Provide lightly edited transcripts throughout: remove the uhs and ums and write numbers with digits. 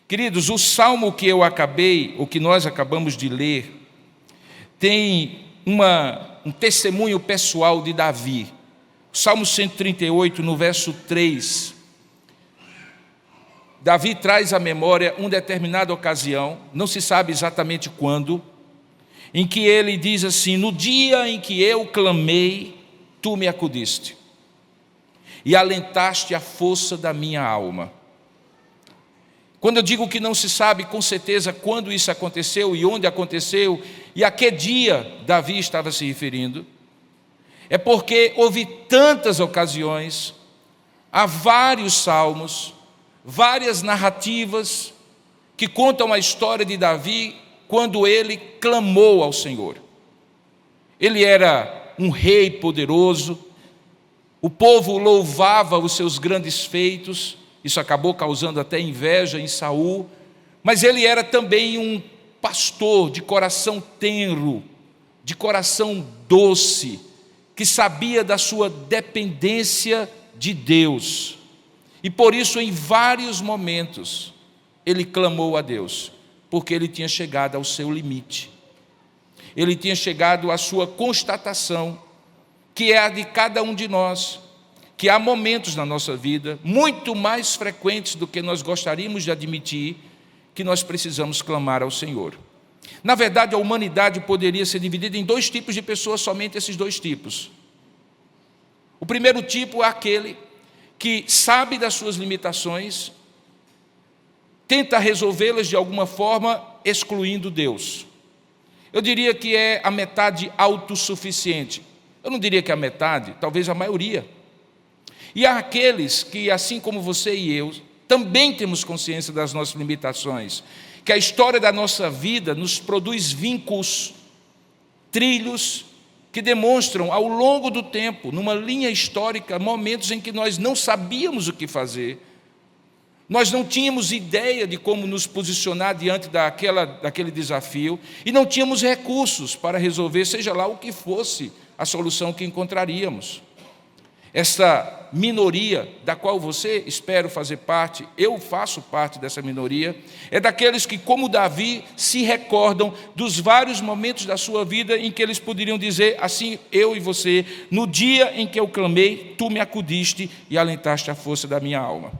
Queridos, o salmo que nós acabamos de ler, tem um testemunho pessoal de Davi. O Salmo 138, no verso 3, Davi traz à memória uma determinada ocasião, não se sabe exatamente quando, em que ele diz assim: no dia em que eu clamei, tu me acudiste, e alentaste a força da minha alma. Quando eu digo que não se sabe com certeza quando isso aconteceu e onde aconteceu e a que dia Davi estava se referindo, é porque houve tantas ocasiões, há vários salmos, várias narrativas que contam a história de Davi quando ele clamou ao Senhor. Ele era um rei poderoso, o povo louvava os seus grandes feitos, isso acabou causando até inveja em Saul, mas ele era também um pastor de coração tenro, de coração doce, que sabia da sua dependência de Deus. E por isso, em vários momentos, ele clamou a Deus, porque ele tinha chegado ao seu limite. Ele tinha chegado à sua constatação, que é a de cada um de nós, que há momentos na nossa vida, muito mais frequentes do que nós gostaríamos de admitir, que nós precisamos clamar ao Senhor. Na verdade, a humanidade poderia ser dividida em dois tipos de pessoas, somente esses dois tipos. O primeiro tipo é aquele que sabe das suas limitações, tenta resolvê-las de alguma forma, excluindo Deus. Eu diria que é a metade autossuficiente. Eu não diria que é a metade, talvez a maioria. E há aqueles que, assim como você e eu, também temos consciência das nossas limitações, que a história da nossa vida nos produz vínculos, trilhos, que demonstram ao longo do tempo, numa linha histórica, momentos em que nós não sabíamos o que fazer, nós não tínhamos ideia de como nos posicionar diante daquele desafio, e não tínhamos recursos para resolver, seja lá o que fosse a solução que encontraríamos. Essa minoria, da qual você, espero, fazer parte, eu faço parte dessa minoria, é daqueles que, como Davi, se recordam dos vários momentos da sua vida em que eles poderiam dizer, assim, eu e você, no dia em que eu clamei, tu me acudiste e alentaste a força da minha alma.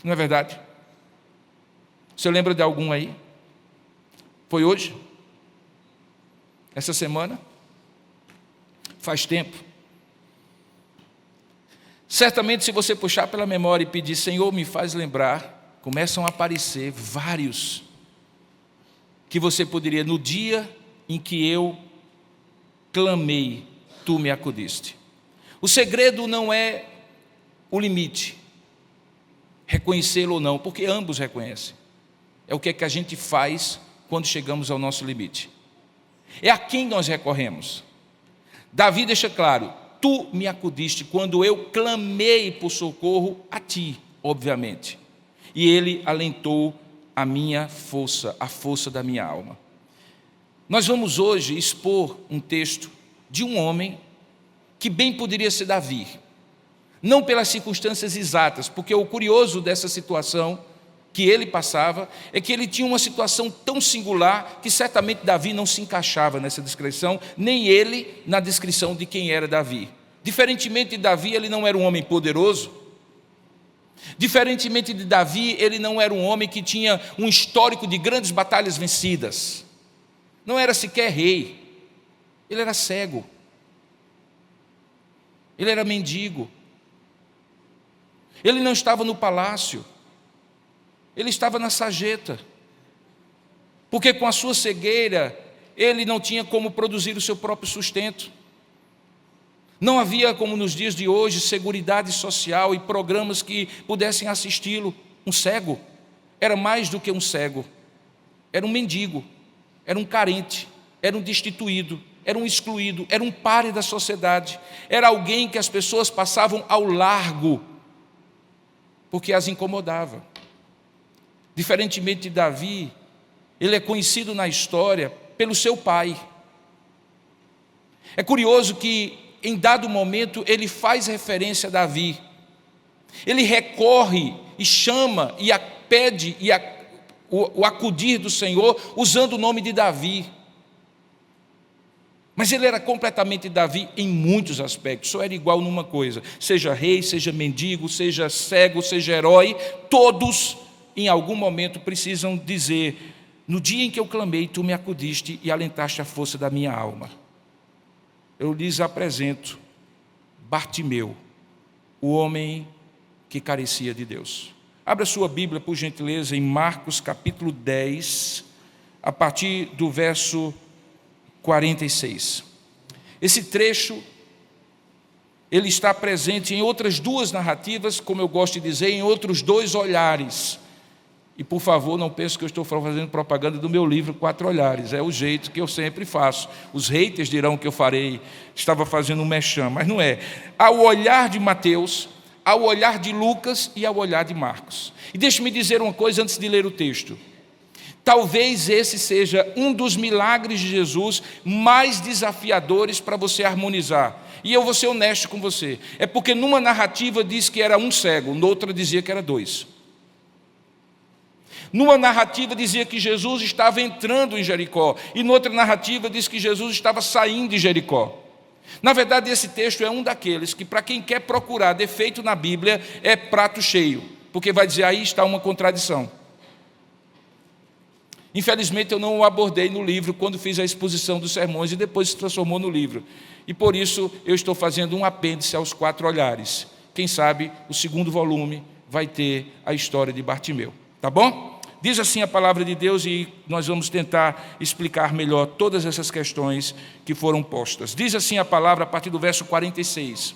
Não é verdade? Você lembra de algum aí? Foi hoje? Essa semana? Faz tempo? Certamente, se você puxar pela memória e pedir, Senhor, me faz lembrar, começam a aparecer vários que você poderia, no dia em que eu clamei, tu me acudiste. O segredo não é o limite, reconhecê-lo ou não, porque ambos reconhecem. É o que é que a gente faz quando chegamos ao nosso limite. É a quem nós recorremos. Davi deixa claro, tu me acudiste quando eu clamei por socorro a ti, obviamente. E ele alentou a minha força, a força da minha alma. Nós vamos hoje expor um texto de um homem que bem poderia ser Davi. Não pelas circunstâncias exatas, porque o curioso dessa situação que ele passava é que ele tinha uma situação tão singular que certamente Davi não se encaixava nessa descrição, nem ele na descrição de quem era Davi. Diferentemente de Davi, ele não era um homem poderoso. Diferentemente de Davi, ele não era um homem que tinha um histórico de grandes batalhas vencidas. Não era sequer rei. Ele era cego. Ele era mendigo. Ele não estava no palácio. Ele estava na sarjeta. Porque com a sua cegueira, ele não tinha como produzir o seu próprio sustento. Não havia, como nos dias de hoje, seguridade social e programas que pudessem assisti-lo. Um cego era mais do que um cego. Era um mendigo, era um carente, era um destituído, era um excluído, era um páreo da sociedade. Era alguém que as pessoas passavam ao largo, porque as incomodava. Diferentemente de Davi, ele é conhecido na história pelo seu pai. É curioso que, em dado momento, ele faz referência a Davi. Ele recorre e chama e pede o acudir do Senhor usando o nome de Davi. Mas ele era completamente Davi em muitos aspectos, só era igual numa coisa: seja rei, seja mendigo, seja cego, seja herói, todos em algum momento precisam dizer: no dia em que eu clamei, tu me acudiste e alentaste a força da minha alma. Eu lhes apresento Bartimeu, o homem que carecia de Deus. Abra sua Bíblia, por gentileza, em Marcos capítulo 10, a partir do verso 46. Esse trecho, ele está presente em outras duas narrativas, como eu gosto de dizer, em outros dois olhares. E, por favor, não pense que eu estou fazendo propaganda do meu livro 4 Olhares. É o jeito que eu sempre faço. Os haters dirão que eu estava fazendo um merchan, mas não é. Há o olhar de Mateus, há o olhar de Lucas e há o olhar de Marcos. E deixe-me dizer uma coisa antes de ler o texto. Talvez esse seja um dos milagres de Jesus mais desafiadores para você harmonizar. E eu vou ser honesto com você. É porque numa narrativa diz que era um cego, noutra dizia que era 2. Numa narrativa dizia que Jesus estava entrando em Jericó, e noutra narrativa diz que Jesus estava saindo de Jericó. Na verdade, esse texto é um daqueles que, para quem quer procurar defeito na Bíblia, é prato cheio, porque vai dizer: aí está uma contradição. Infelizmente, eu não o abordei no livro quando fiz a exposição dos sermões, e depois se transformou no livro. E por isso eu estou fazendo um apêndice aos 4 olhares. Quem sabe o segundo volume vai ter a história de Bartimeu. Tá bom? Diz assim a palavra de Deus, e nós vamos tentar explicar melhor todas essas questões que foram postas. Diz assim a palavra a partir do verso 46.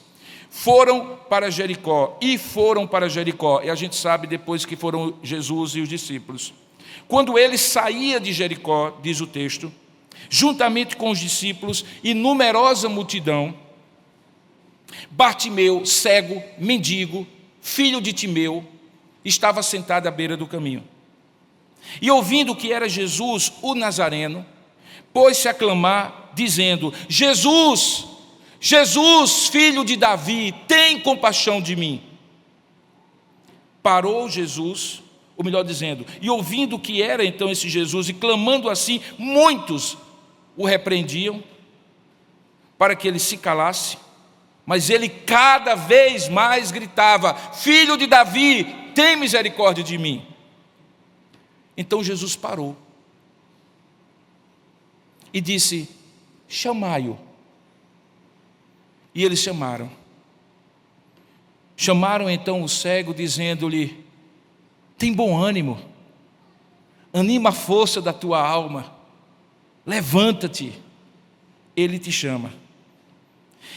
Foram para Jericó, e a gente sabe depois que foram Jesus e os discípulos. Quando ele saía de Jericó, diz o texto, juntamente com os discípulos e numerosa multidão, Bartimeu, cego, mendigo, filho de Timeu, estava sentado à beira do caminho. E ouvindo que era Jesus, o Nazareno, pôs-se a clamar, dizendo: Jesus, Jesus, filho de Davi, tem compaixão de mim. Parou Jesus, ou melhor dizendo, e ouvindo que era então esse Jesus, e clamando assim, muitos o repreendiam, para que ele se calasse, mas ele cada vez mais gritava: Filho de Davi, tem misericórdia de mim. Então Jesus parou e disse: chamai-o. E eles chamaram. Chamaram então o cego, dizendo-lhe: tem bom ânimo, anima a força da tua alma, levanta-te, ele te chama.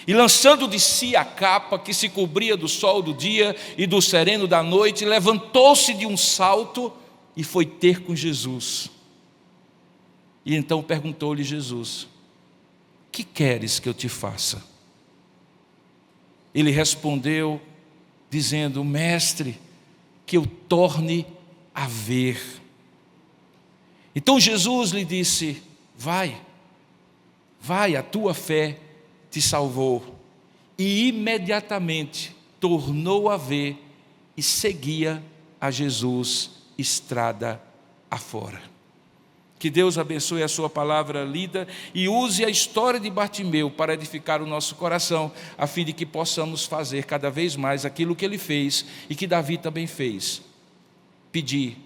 E lançando de si a capa que se cobria do sol do dia e do sereno da noite, levantou-se de um salto e foi ter com Jesus. E então perguntou-lhe Jesus: que queres que eu te faça? Ele respondeu, dizendo: Mestre, que eu torne a ver. Então Jesus lhe disse: vai, a tua fé te salvou. E imediatamente tornou a ver e seguia a Jesus estrada afora. Que Deus abençoe a sua palavra lida e use a história de Bartimeu para edificar o nosso coração, a fim de que possamos fazer cada vez mais aquilo que ele fez e que Davi também fez: pedir,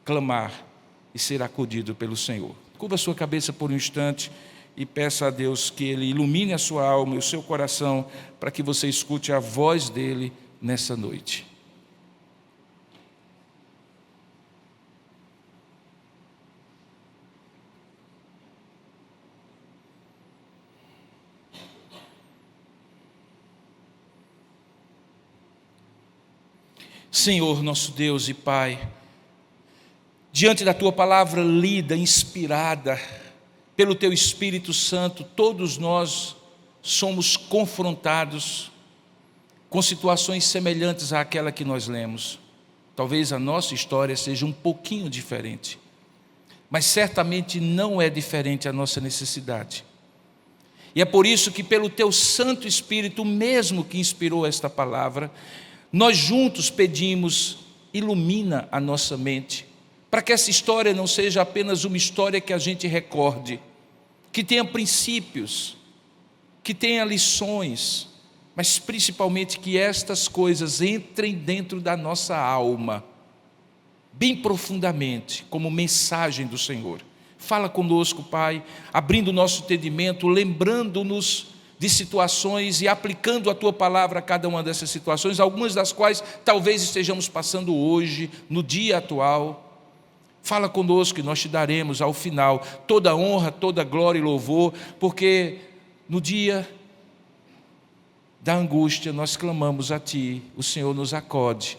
clamar e ser acudido pelo Senhor. Curva a sua cabeça por um instante e peça a Deus que Ele ilumine a sua alma e o seu coração para que você escute a voz dEle nessa noite. Senhor, nosso Deus e Pai, diante da Tua palavra lida, inspirada pelo Teu Espírito Santo, todos nós somos confrontados com situações semelhantes àquela que nós lemos. Talvez a nossa história seja um pouquinho diferente, mas certamente não é diferente a nossa necessidade. E é por isso que, pelo Teu Santo Espírito, mesmo que inspirou esta palavra, nós juntos pedimos: ilumina a nossa mente, para que essa história não seja apenas uma história que a gente recorde, que tenha princípios, que tenha lições, mas principalmente que estas coisas entrem dentro da nossa alma, bem profundamente, como mensagem do Senhor. Fala conosco, Pai, abrindo o nosso entendimento, lembrando-nos de situações e aplicando a Tua palavra a cada uma dessas situações, algumas das quais talvez estejamos passando hoje, no dia atual. Fala conosco e nós te daremos ao final toda honra, toda glória e louvor, porque no dia da angústia nós clamamos a Ti, o Senhor nos acode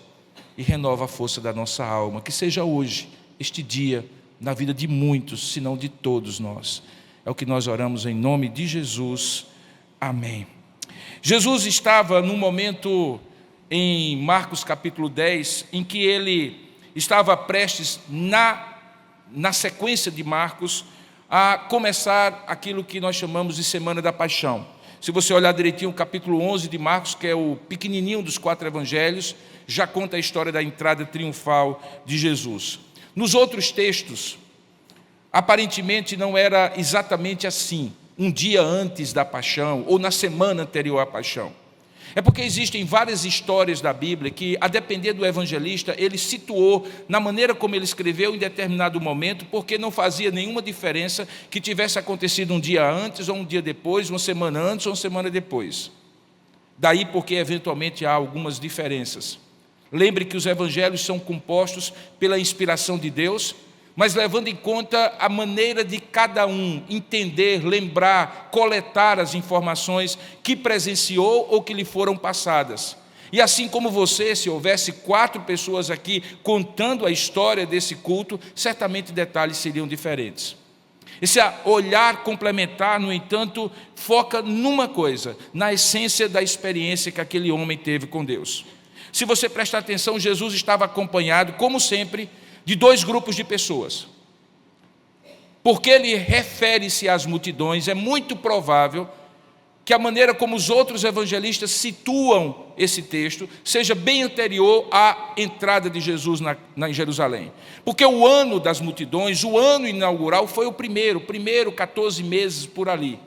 e renova a força da nossa alma. Que seja hoje, este dia, na vida de muitos, se não de todos nós. É o que nós oramos em nome de Jesus. Amém. Jesus estava num momento em Marcos capítulo 10, em que ele estava prestes, na sequência de Marcos, a começar aquilo que nós chamamos de Semana da Paixão. Se você olhar direitinho o capítulo 11 de Marcos, que é o pequenininho dos 4 evangelhos, já conta a história da entrada triunfal de Jesus. Nos outros textos, aparentemente não era exatamente assim, um dia antes da paixão ou na semana anterior à paixão. É porque existem várias histórias da Bíblia que, a depender do evangelista, ele situou na maneira como ele escreveu em determinado momento, porque não fazia nenhuma diferença que tivesse acontecido um dia antes ou um dia depois, uma semana antes ou uma semana depois. Daí porque eventualmente há algumas diferenças. Lembre que os evangelhos são compostos pela inspiração de Deus, mas levando em conta a maneira de cada um entender, lembrar, coletar as informações que presenciou ou que lhe foram passadas. E assim como você, se houvesse 4 pessoas aqui contando a história desse culto, certamente detalhes seriam diferentes. Esse olhar complementar, no entanto, foca numa coisa, na essência da experiência que aquele homem teve com Deus. Se você prestar atenção, Jesus estava acompanhado, como sempre, de 2 grupos de pessoas. Porque ele refere-se às multidões, é muito provável que a maneira como os outros evangelistas situam esse texto seja bem anterior à entrada de Jesus em Jerusalém. Porque o ano das multidões, o ano inaugural, foi o primeiro 14 meses por ali.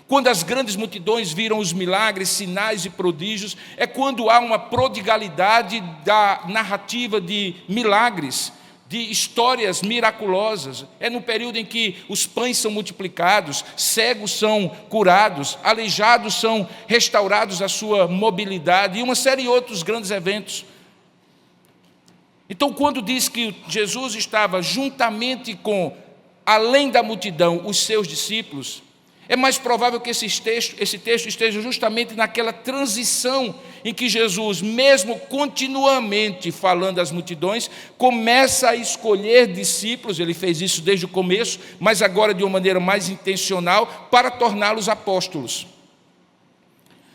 Quando as grandes multidões viram os milagres, sinais e prodígios, é quando há uma prodigalidade da narrativa de milagres, de histórias miraculosas. É no período em que os pães são multiplicados, cegos são curados, aleijados são restaurados a sua mobilidade e uma série de outros grandes eventos. Então, quando diz que Jesus estava juntamente com, além da multidão, os seus discípulos, é mais provável que esse texto esteja justamente naquela transição em que Jesus, mesmo continuamente falando às multidões, começa a escolher discípulos. Ele fez isso desde o começo, mas agora de uma maneira mais intencional, para torná-los apóstolos.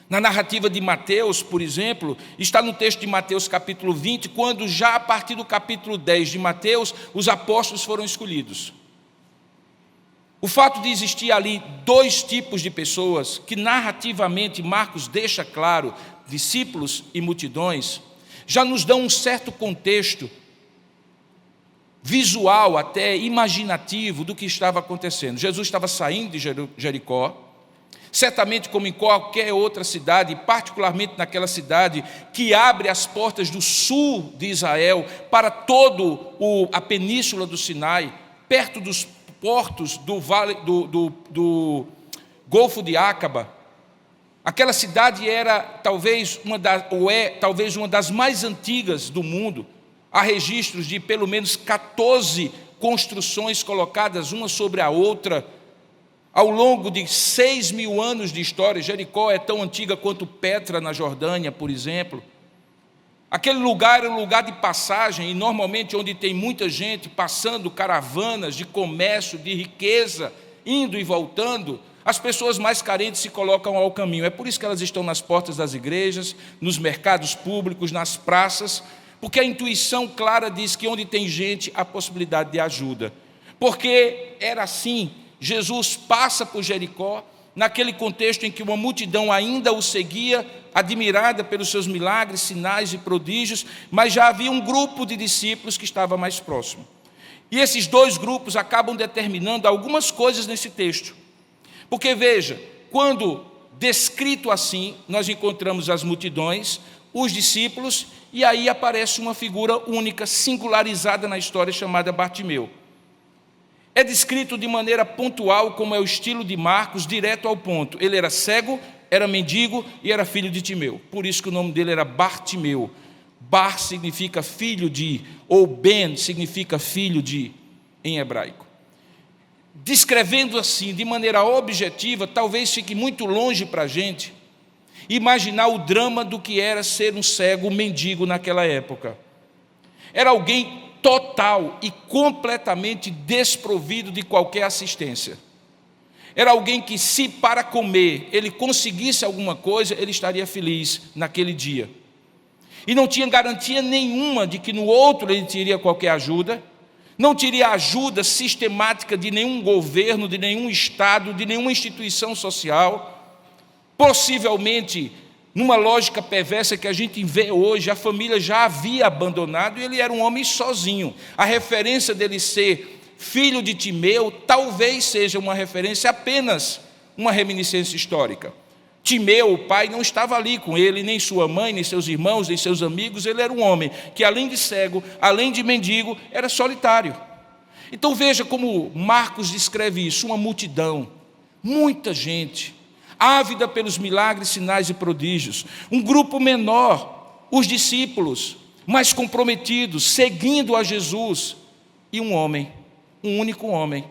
Na narrativa de Mateus, por exemplo, está no texto de Mateus capítulo 20, quando já a partir do capítulo 10 de Mateus, os apóstolos foram escolhidos. O fato de existir ali 2 tipos de pessoas, que narrativamente Marcos deixa claro, discípulos e multidões, já nos dão um certo contexto visual, até imaginativo, do que estava acontecendo. Jesus estava saindo de Jericó, certamente como em qualquer outra cidade, particularmente naquela cidade que abre as portas do sul de Israel para toda a península do Sinai, perto dos portos do vale do Golfo de Acaba. Aquela cidade era talvez uma das mais antigas do mundo. Há registros de pelo menos 14 construções colocadas uma sobre a outra ao longo de 6.000 anos de história. Jericó é tão antiga quanto Petra na Jordânia, por exemplo. Aquele lugar era um lugar de passagem, e normalmente onde tem muita gente passando, caravanas de comércio, de riqueza, indo e voltando, as pessoas mais carentes se colocam ao caminho. É por isso que elas estão nas portas das igrejas, nos mercados públicos, nas praças, porque a intuição clara diz que onde tem gente, há possibilidade de ajuda. Porque era assim, Jesus passa por Jericó, naquele contexto em que uma multidão ainda o seguia, admirada pelos seus milagres, sinais e prodígios, mas já havia um grupo de discípulos que estava mais próximo. E esses dois grupos acabam determinando algumas coisas nesse texto. Porque veja, quando descrito assim, nós encontramos as multidões, os discípulos, e aí aparece uma figura única, singularizada na história, chamada Bartimeu. É descrito de maneira pontual, como é o estilo de Marcos, direto ao ponto. Ele era cego, era mendigo e era filho de Timeu. Por isso que o nome dele era Bartimeu. Bar significa filho de, ou Ben significa filho de, em hebraico. Descrevendo assim, de maneira objetiva, talvez fique muito longe para a gente imaginar o drama do que era ser um cego mendigo naquela época. Era alguém total e completamente desprovido de qualquer assistência. Era alguém que, se para comer ele conseguisse alguma coisa, ele estaria feliz naquele dia. E não tinha garantia nenhuma de que no outro ele teria qualquer ajuda, não teria ajuda sistemática de nenhum governo, de nenhum estado, de nenhuma instituição social. Possivelmente, numa lógica perversa que a gente vê hoje, a família já havia abandonado e ele era um homem sozinho. A referência dele ser filho de Timeu talvez seja uma referência apenas, uma reminiscência histórica. Timeu, o pai, não estava ali com ele, nem sua mãe, nem seus irmãos, nem seus amigos. Ele era um homem que, além de cego, além de mendigo, era solitário. Então veja como Marcos descreve isso, uma multidão, muita gente, ávida pelos milagres, sinais e prodígios. Um grupo menor, os discípulos, mais comprometidos, seguindo a Jesus. E um homem, um único homem.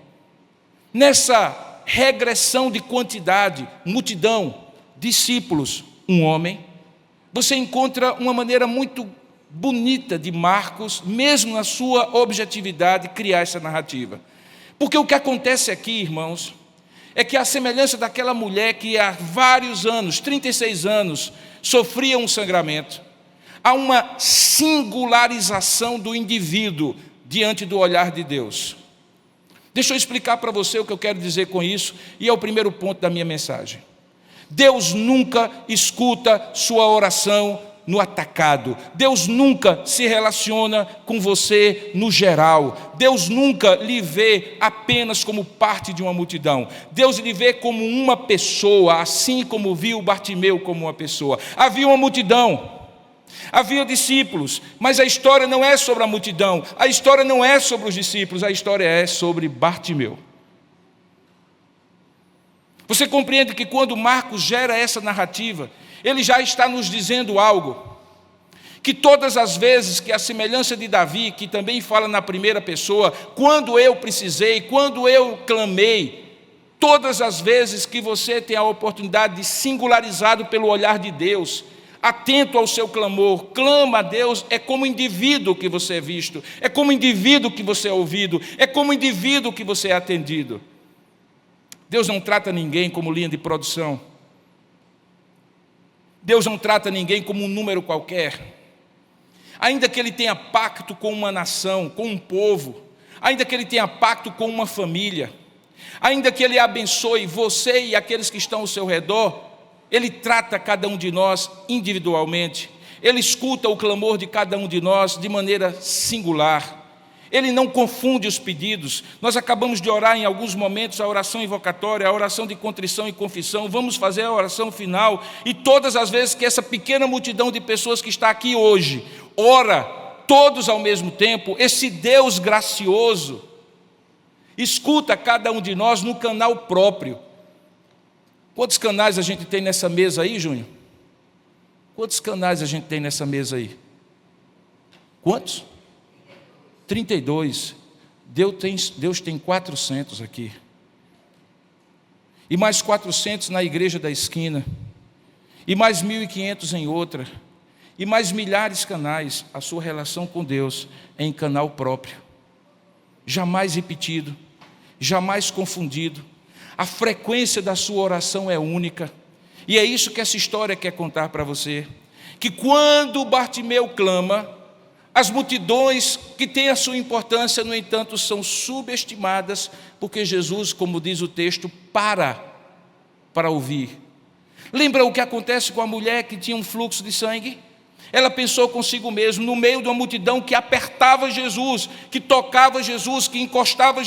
Nessa regressão de quantidade, multidão, discípulos, um homem, você encontra uma maneira muito bonita de Marcos, mesmo na sua objetividade, criar essa narrativa. Porque o que acontece aqui, irmãos, é que a semelhança daquela mulher que há vários anos, 36 anos, sofria um sangramento, há uma singularização do indivíduo diante do olhar de Deus. Deixa eu explicar para você o que eu quero dizer com isso, e é o primeiro ponto da minha mensagem. Deus nunca escuta sua oração no atacado. Deus nunca se relaciona com você no geral. Deus nunca lhe vê apenas como parte de uma multidão. Deus lhe vê como uma pessoa, assim como viu Bartimeu como uma pessoa. Havia uma multidão, havia discípulos, mas a história não é sobre a multidão, a história não é sobre os discípulos, a história é sobre Bartimeu. Você compreende que quando Marcos gera essa narrativa, ele já está nos dizendo algo, que todas as vezes que a semelhança de Davi, que também fala na primeira pessoa, quando eu precisei, quando eu clamei, todas as vezes que você tem a oportunidade de, singularizado pelo olhar de Deus, atento ao seu clamor, clama a Deus, é como indivíduo que você é visto, é como indivíduo que você é ouvido, é como indivíduo que você é atendido. Deus não trata ninguém como linha de produção. Deus não trata ninguém como um número qualquer. Ainda que Ele tenha pacto com uma nação, com um povo, ainda que Ele tenha pacto com uma família, ainda que Ele abençoe você e aqueles que estão ao seu redor, Ele trata cada um de nós individualmente. Ele escuta o clamor de cada um de nós de maneira singular. Ele não confunde os pedidos. Nós acabamos de orar em alguns momentos a oração invocatória, a oração de contrição e confissão. Vamos fazer a oração final. E todas as vezes que essa pequena multidão de pessoas que está aqui hoje ora, todos ao mesmo tempo, esse Deus gracioso escuta cada um de nós no canal próprio. Quantos canais a gente tem nessa mesa aí, Júnior? Quantos canais a gente tem nessa mesa aí? Quantos? 32. Deus tem 400 aqui. E mais 400 na igreja da esquina. E mais 1.500 em outra. E mais milhares de canais. A sua relação com Deus é em canal próprio. Jamais repetido. Jamais confundido. A frequência da sua oração é única. E é isso que essa história quer contar para você. Que quando Bartimeu clama, as multidões que têm a sua importância, no entanto, são subestimadas, porque Jesus, como diz o texto, para ouvir. Lembra o que acontece com a mulher que tinha um fluxo de sangue? Ela pensou consigo mesma, no meio de uma multidão que apertava Jesus, que tocava Jesus, que encostava em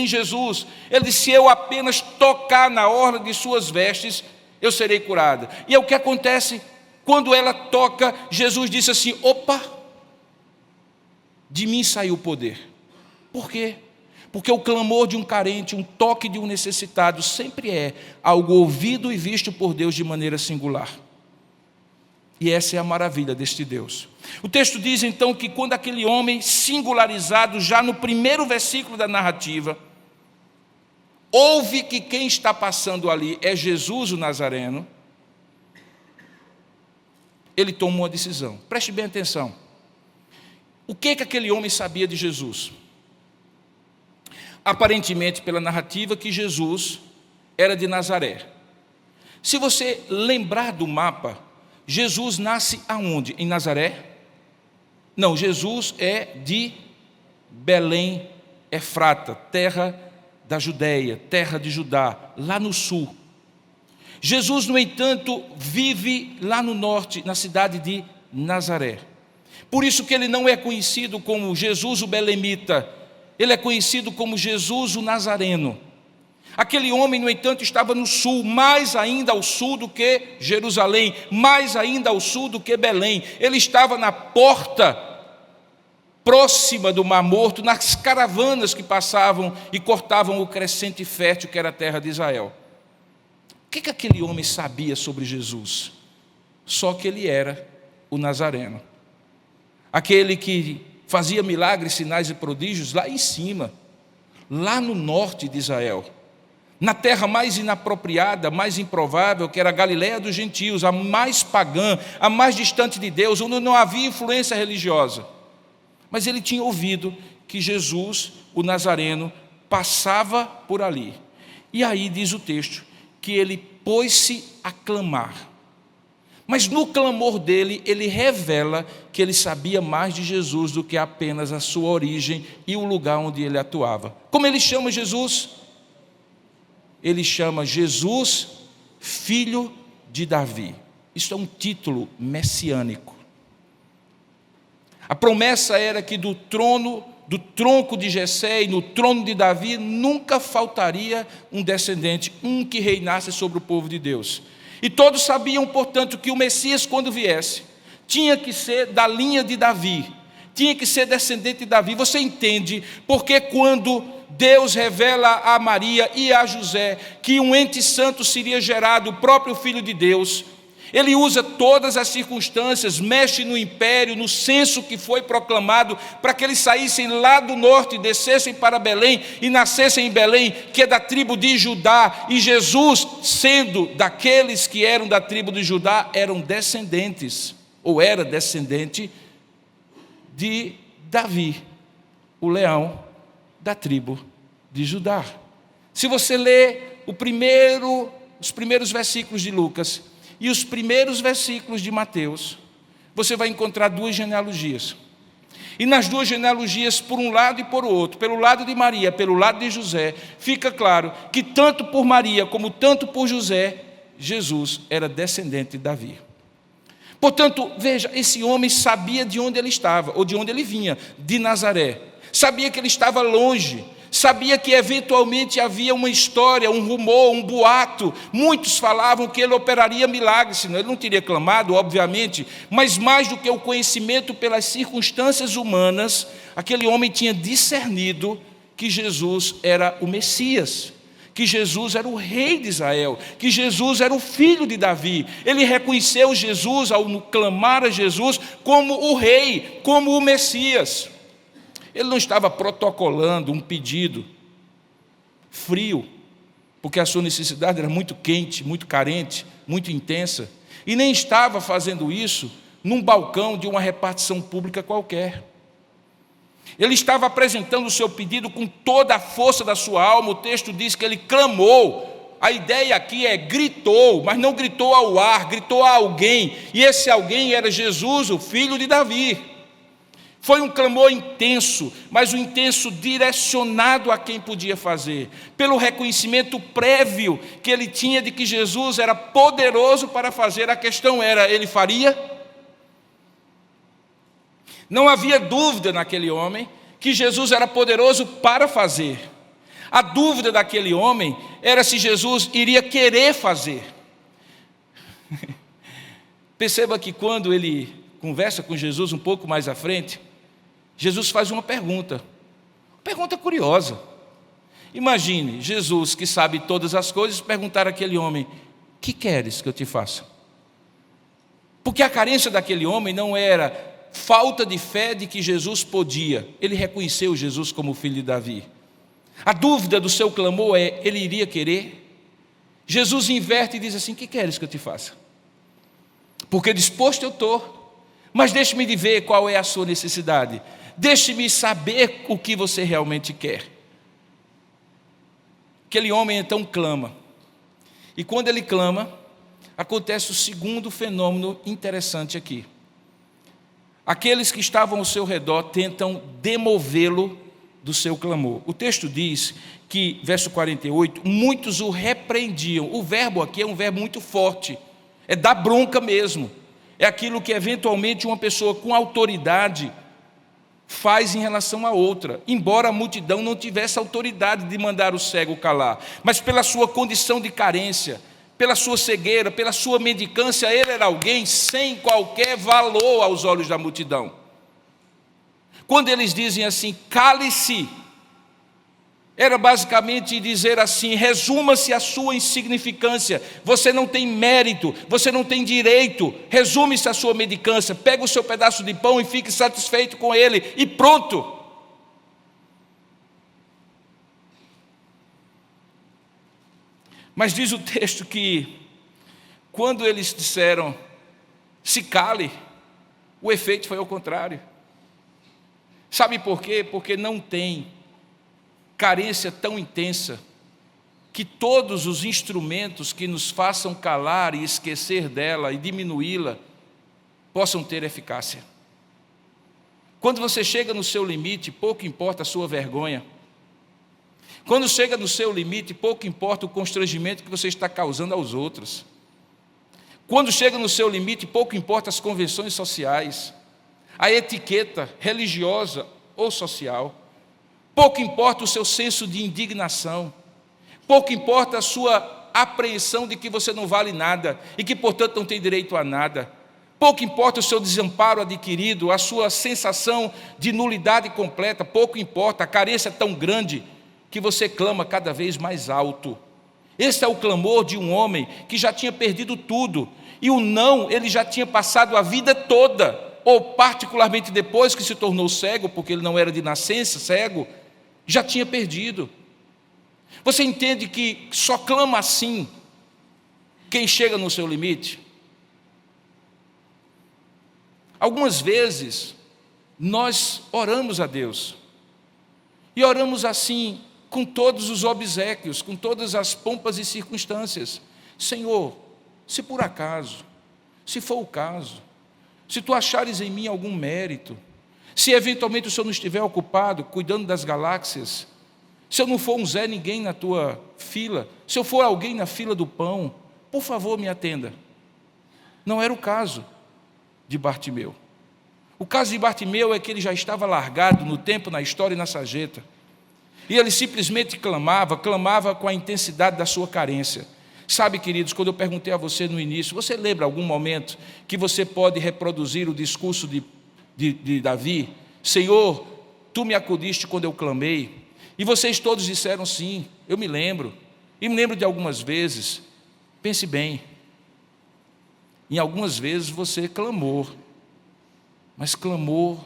Jesus. Ele disse: se eu apenas tocar na orla de suas vestes, eu serei curada. E é o que acontece quando ela toca. Jesus disse assim: opa, de mim saiu o poder. Por quê? Porque o clamor de um carente, um toque de um necessitado, sempre é algo ouvido e visto por Deus de maneira singular. E essa é a maravilha deste Deus. O texto diz então que quando aquele homem singularizado, já no primeiro versículo da narrativa, ouve que quem está passando ali é Jesus o Nazareno, ele toma uma decisão. Preste bem atenção. O que aquele homem sabia de Jesus? Aparentemente, pela narrativa, que Jesus era de Nazaré. Se você lembrar do mapa, Jesus nasce aonde? Em Nazaré? Não, Jesus é de Belém, Efrata, terra da Judéia, terra de Judá, lá no sul. Jesus, no entanto, vive lá no norte, na cidade de Nazaré. Por isso que ele não é conhecido como Jesus o Belemita, ele é conhecido como Jesus o Nazareno. Aquele homem, no entanto, estava no sul, mais ainda ao sul do que Jerusalém, mais ainda ao sul do que Belém. Ele estava na porta próxima do Mar Morto, nas caravanas que passavam e cortavam o crescente fértil que era a terra de Israel. O que aquele homem sabia sobre Jesus? Só que ele era o Nazareno, aquele que fazia milagres, sinais e prodígios lá em cima, lá no norte de Israel, na terra mais inapropriada, mais improvável, que era a Galileia dos gentios, a mais pagã, a mais distante de Deus, onde não havia influência religiosa. Mas ele tinha ouvido que Jesus, o Nazareno, passava por ali. E aí diz o texto que ele pôs-se a clamar. Mas no clamor dele, ele revela que ele sabia mais de Jesus do que apenas a sua origem e o lugar onde ele atuava. Como ele chama Jesus? Ele chama Jesus, filho de Davi. Isso é um título messiânico. A promessa era que do tronco de Jessé e no trono de Davi nunca faltaria um descendente, um que reinasse sobre o povo de Deus. E todos sabiam, portanto, que o Messias, quando viesse, tinha que ser da linha de Davi, tinha que ser descendente de Davi. Você entende porque quando Deus revela a Maria e a José que um ente santo seria gerado, o próprio Filho de Deus, ele usa todas as circunstâncias, mexe no império, no censo que foi proclamado, para que eles saíssem lá do norte, descessem para Belém e nascessem em Belém, que é da tribo de Judá. E Jesus, sendo daqueles que eram da tribo de Judá, eram descendentes, ou era descendente de Davi, o leão da tribo de Judá. Se você lê os primeiros versículos de Lucas e os primeiros versículos de Mateus, você vai encontrar duas genealogias. E nas duas genealogias, por um lado e por outro, pelo lado de Maria, pelo lado de José, fica claro que tanto por Maria como tanto por José, Jesus era descendente de Davi. Portanto, veja, esse homem sabia de onde ele estava, ou de onde ele vinha, de Nazaré. Sabia que ele estava longe, sabia que eventualmente havia uma história, um rumor, um boato. Muitos falavam que ele operaria milagres, senão ele não teria clamado, obviamente. Mas mais do que o conhecimento pelas circunstâncias humanas, aquele homem tinha discernido que Jesus era o Messias, que Jesus era o rei de Israel, que Jesus era o filho de Davi. Ele reconheceu Jesus, ao clamar a Jesus, como o rei, como o Messias. Ele não estava protocolando um pedido frio, porque a sua necessidade era muito quente, muito carente, muito intensa, e nem estava fazendo isso num balcão de uma repartição pública qualquer. Ele estava apresentando o seu pedido com toda a força da sua alma. O texto diz que ele clamou. A ideia aqui é gritou, mas não gritou ao ar, gritou a alguém, e esse alguém era Jesus, o filho de Davi. Foi um clamor intenso, mas um intenso direcionado a quem podia fazer, pelo reconhecimento prévio que ele tinha de que Jesus era poderoso para fazer. A questão era, ele faria? Não havia dúvida naquele homem que Jesus era poderoso para fazer. A dúvida daquele homem era se Jesus iria querer fazer. Perceba que quando ele conversa com Jesus um pouco mais à frente, Jesus faz uma pergunta curiosa. Imagine Jesus, que sabe todas as coisas, perguntar àquele homem: que queres que eu te faça? Porque a carência daquele homem não era falta de fé de que Jesus podia. Ele reconheceu Jesus como filho de Davi. A dúvida do seu clamor é: ele iria querer? Jesus inverte e diz assim: que queres que eu te faça? Porque disposto eu estou, mas deixe-me de ver qual é a sua necessidade. Deixe-me saber o que você realmente quer. Aquele homem então clama. E quando ele clama, acontece o segundo fenômeno interessante aqui. Aqueles que estavam ao seu redor tentam demovê-lo do seu clamor. O texto diz que, verso 48, muitos o repreendiam. O verbo aqui é um verbo muito forte, é dar bronca mesmo. É aquilo que eventualmente uma pessoa com autoridade faz em relação a outra, embora a multidão não tivesse autoridade de mandar o cego calar, mas pela sua condição de carência, pela sua cegueira, pela sua mendicância, ele era alguém sem qualquer valor aos olhos da multidão. Quando eles dizem assim: cale-se, era basicamente dizer assim: resuma-se a sua insignificância, você não tem mérito, você não tem direito, resume-se a sua mendicância, pega o seu pedaço de pão e fique satisfeito com ele, e pronto. Mas diz o texto que, quando eles disseram: se cale, o efeito foi ao contrário. Sabe por quê? Porque não tem carência tão intensa que todos os instrumentos que nos façam calar e esquecer dela e diminuí-la possam ter eficácia. Quando você chega no seu limite, pouco importa a sua vergonha. Quando chega no seu limite, pouco importa o constrangimento que você está causando aos outros. Quando chega no seu limite, pouco importa as convenções sociais, a etiqueta religiosa ou social. Pouco importa o seu senso de indignação. Pouco importa a sua apreensão de que você não vale nada e que, portanto, não tem direito a nada. Pouco importa o seu desamparo adquirido, a sua sensação de nulidade completa. Pouco importa, a carência é tão grande que você clama cada vez mais alto. Esse é o clamor de um homem que já tinha perdido tudo, e o não, ele já tinha passado a vida toda, ou particularmente depois que se tornou cego, porque ele não era de nascença cego, já tinha perdido. Você entende que só clama assim quem chega no seu limite? Algumas vezes nós oramos a Deus, e oramos assim, com todos os obséquios, com todas as pompas e circunstâncias: Senhor, se por acaso, se for o caso, se tu achares em mim algum mérito, se eventualmente o Senhor não estiver ocupado cuidando das galáxias, se eu não for um Zé Ninguém na tua fila, se eu for alguém na fila do pão, por favor me atenda. Não era o caso de Bartimeu. O caso de Bartimeu é que ele já estava largado no tempo, na história e na sarjeta. E ele simplesmente clamava com a intensidade da sua carência. Sabe, queridos, quando eu perguntei a você no início, você lembra algum momento que você pode reproduzir o discurso de Davi? Senhor, tu me acudiste quando eu clamei. E vocês todos disseram sim, eu me lembro. E me lembro de algumas vezes. Pense bem, em algumas vezes você clamou, mas clamou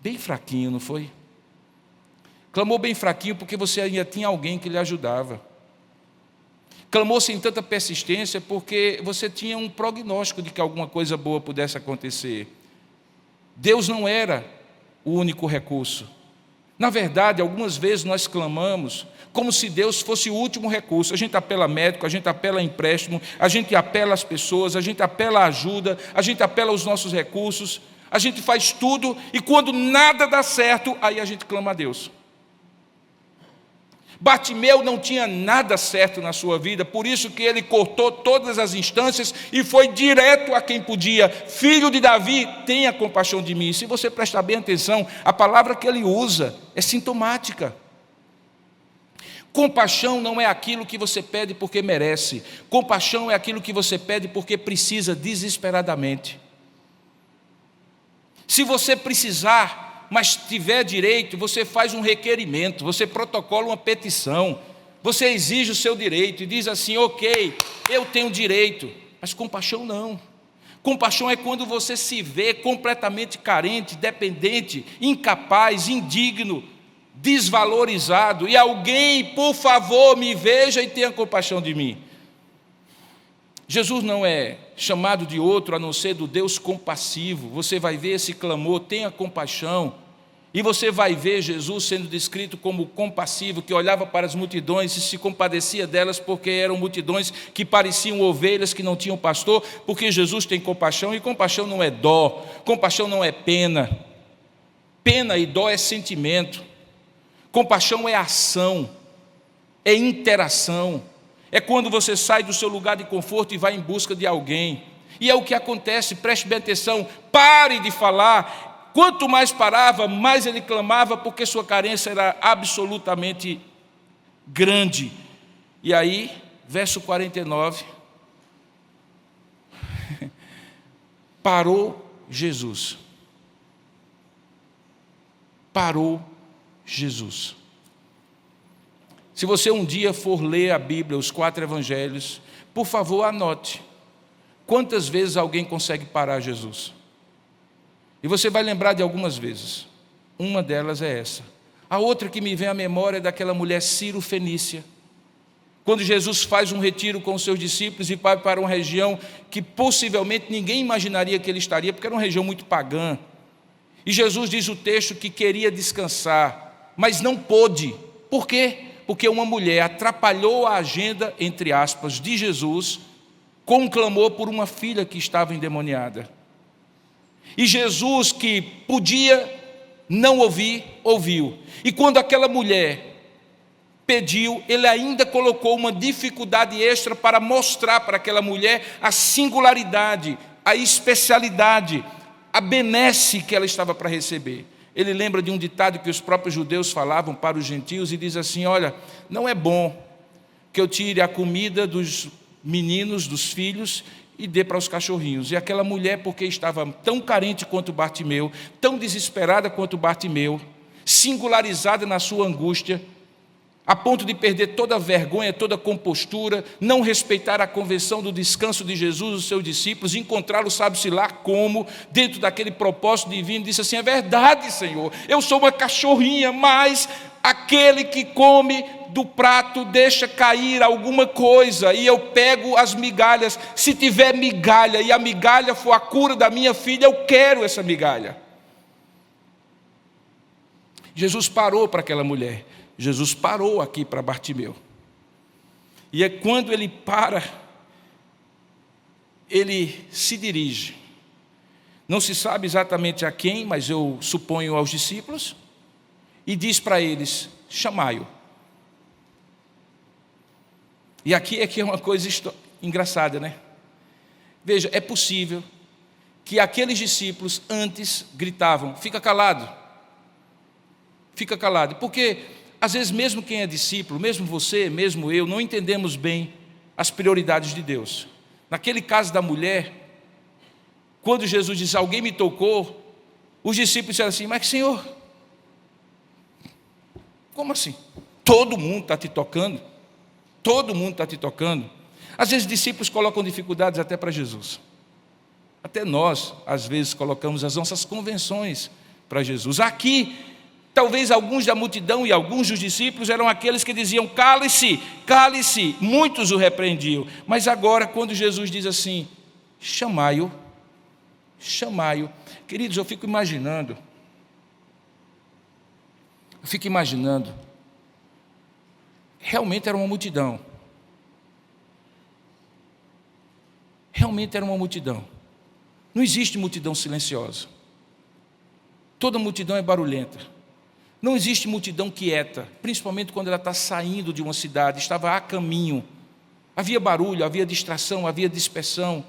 bem fraquinho, não foi? Clamou bem fraquinho porque você ainda tinha alguém que lhe ajudava. Clamou sem tanta persistência porque você tinha um prognóstico de que alguma coisa boa pudesse acontecer. Deus não era o único recurso. Na verdade, algumas vezes nós clamamos como se Deus fosse o último recurso. A gente apela a médico, a gente apela a empréstimo, a gente apela às pessoas, a gente apela à ajuda, a gente apela aos nossos recursos, a gente faz tudo, e quando nada dá certo, aí a gente clama a Deus. Bartimeu não tinha nada certo na sua vida, por isso que ele cortou todas as instâncias e foi direto a quem podia. Filho de Davi, tenha compaixão de mim. E se você prestar bem atenção, a palavra que ele usa é sintomática. Compaixão não é aquilo que você pede porque merece. Compaixão é aquilo que você pede porque precisa desesperadamente. Se você precisar, mas tiver direito, você faz um requerimento, você protocola uma petição, você exige o seu direito e diz assim: ok, eu tenho direito. Mas compaixão não. Compaixão é quando você se vê completamente carente, dependente, incapaz, indigno, desvalorizado, e alguém, por favor, me veja e tenha compaixão de mim. Jesus não é chamado de outro a não ser do Deus compassivo. Você vai ver esse clamor: tenha compaixão. E você vai ver Jesus sendo descrito como compassivo, que olhava para as multidões e se compadecia delas, porque eram multidões que pareciam ovelhas que não tinham pastor, porque Jesus tem compaixão, e compaixão não é dó, compaixão não é pena. Pena e dó é sentimento. Compaixão é ação, é interação. É quando você sai do seu lugar de conforto e vai em busca de alguém. E é o que acontece, preste bem atenção, pare de falar. Quanto mais parava, mais ele clamava, porque sua carência era absolutamente grande. E aí, verso 49, parou Jesus. Parou Jesus. Se você um dia for ler a Bíblia, os 4 evangelhos, por favor, anote. Quantas vezes alguém consegue parar Jesus? E você vai lembrar de algumas vezes. Uma delas é essa. A outra que me vem à memória é daquela mulher Ciro-fenícia. Quando Jesus faz um retiro com os seus discípulos e vai para uma região que possivelmente ninguém imaginaria que ele estaria, porque era uma região muito pagã. E Jesus diz o texto que queria descansar, mas não pôde. Por quê? Porque uma mulher atrapalhou a agenda, entre aspas, de Jesus, com um clamor por uma filha que estava endemoniada. E Jesus, que podia não ouvir, ouviu. E quando aquela mulher pediu, ele ainda colocou uma dificuldade extra para mostrar para aquela mulher a singularidade, a especialidade, a benesse que ela estava para receber. Ele lembra de um ditado que os próprios judeus falavam para os gentios e diz assim: olha, não é bom que eu tire a comida dos meninos, dos filhos, e dê para os cachorrinhos. E aquela mulher, porque estava tão carente quanto Bartimeu, tão desesperada quanto Bartimeu, singularizada na sua angústia, a ponto de perder toda a vergonha, toda a compostura, não respeitar a convenção do descanso de Jesus, os seus discípulos, encontrá-lo sabe-se lá como, dentro daquele propósito divino, disse assim: é verdade, Senhor, eu sou uma cachorrinha, mas aquele que come do prato deixa cair alguma coisa, e eu pego as migalhas. Se tiver migalha e a migalha for a cura da minha filha, eu quero essa migalha. Jesus parou para aquela mulher. Jesus parou aqui para Bartimeu. E é quando ele para, ele se dirige. Não se sabe exatamente a quem, mas eu suponho aos discípulos, e diz para eles: chamai-o. E aqui é que é uma coisa engraçada, né? Veja, é possível que aqueles discípulos antes gritavam: fica calado, fica calado, porque às vezes mesmo quem é discípulo, mesmo você, mesmo eu, não entendemos bem as prioridades de Deus. Naquele caso da mulher, quando Jesus disse: alguém me tocou, os discípulos disseram assim: mas Senhor, como assim? Todo mundo está te tocando. Todo mundo está te tocando. Às vezes discípulos colocam dificuldades até para Jesus. Até nós, às vezes, colocamos as nossas convenções para Jesus. Aqui, talvez alguns da multidão e alguns dos discípulos eram aqueles que diziam: cale-se, cale-se. Muitos o repreendiam. Mas agora, quando Jesus diz assim: chamai-o, chamai-o. Queridos, eu fico imaginando. Realmente era uma multidão. Realmente era uma multidão. Não existe multidão silenciosa. Toda multidão é barulhenta. Não existe multidão quieta, principalmente quando ela está saindo de uma cidade, estava a caminho. Havia barulho, havia distração, havia dispersão.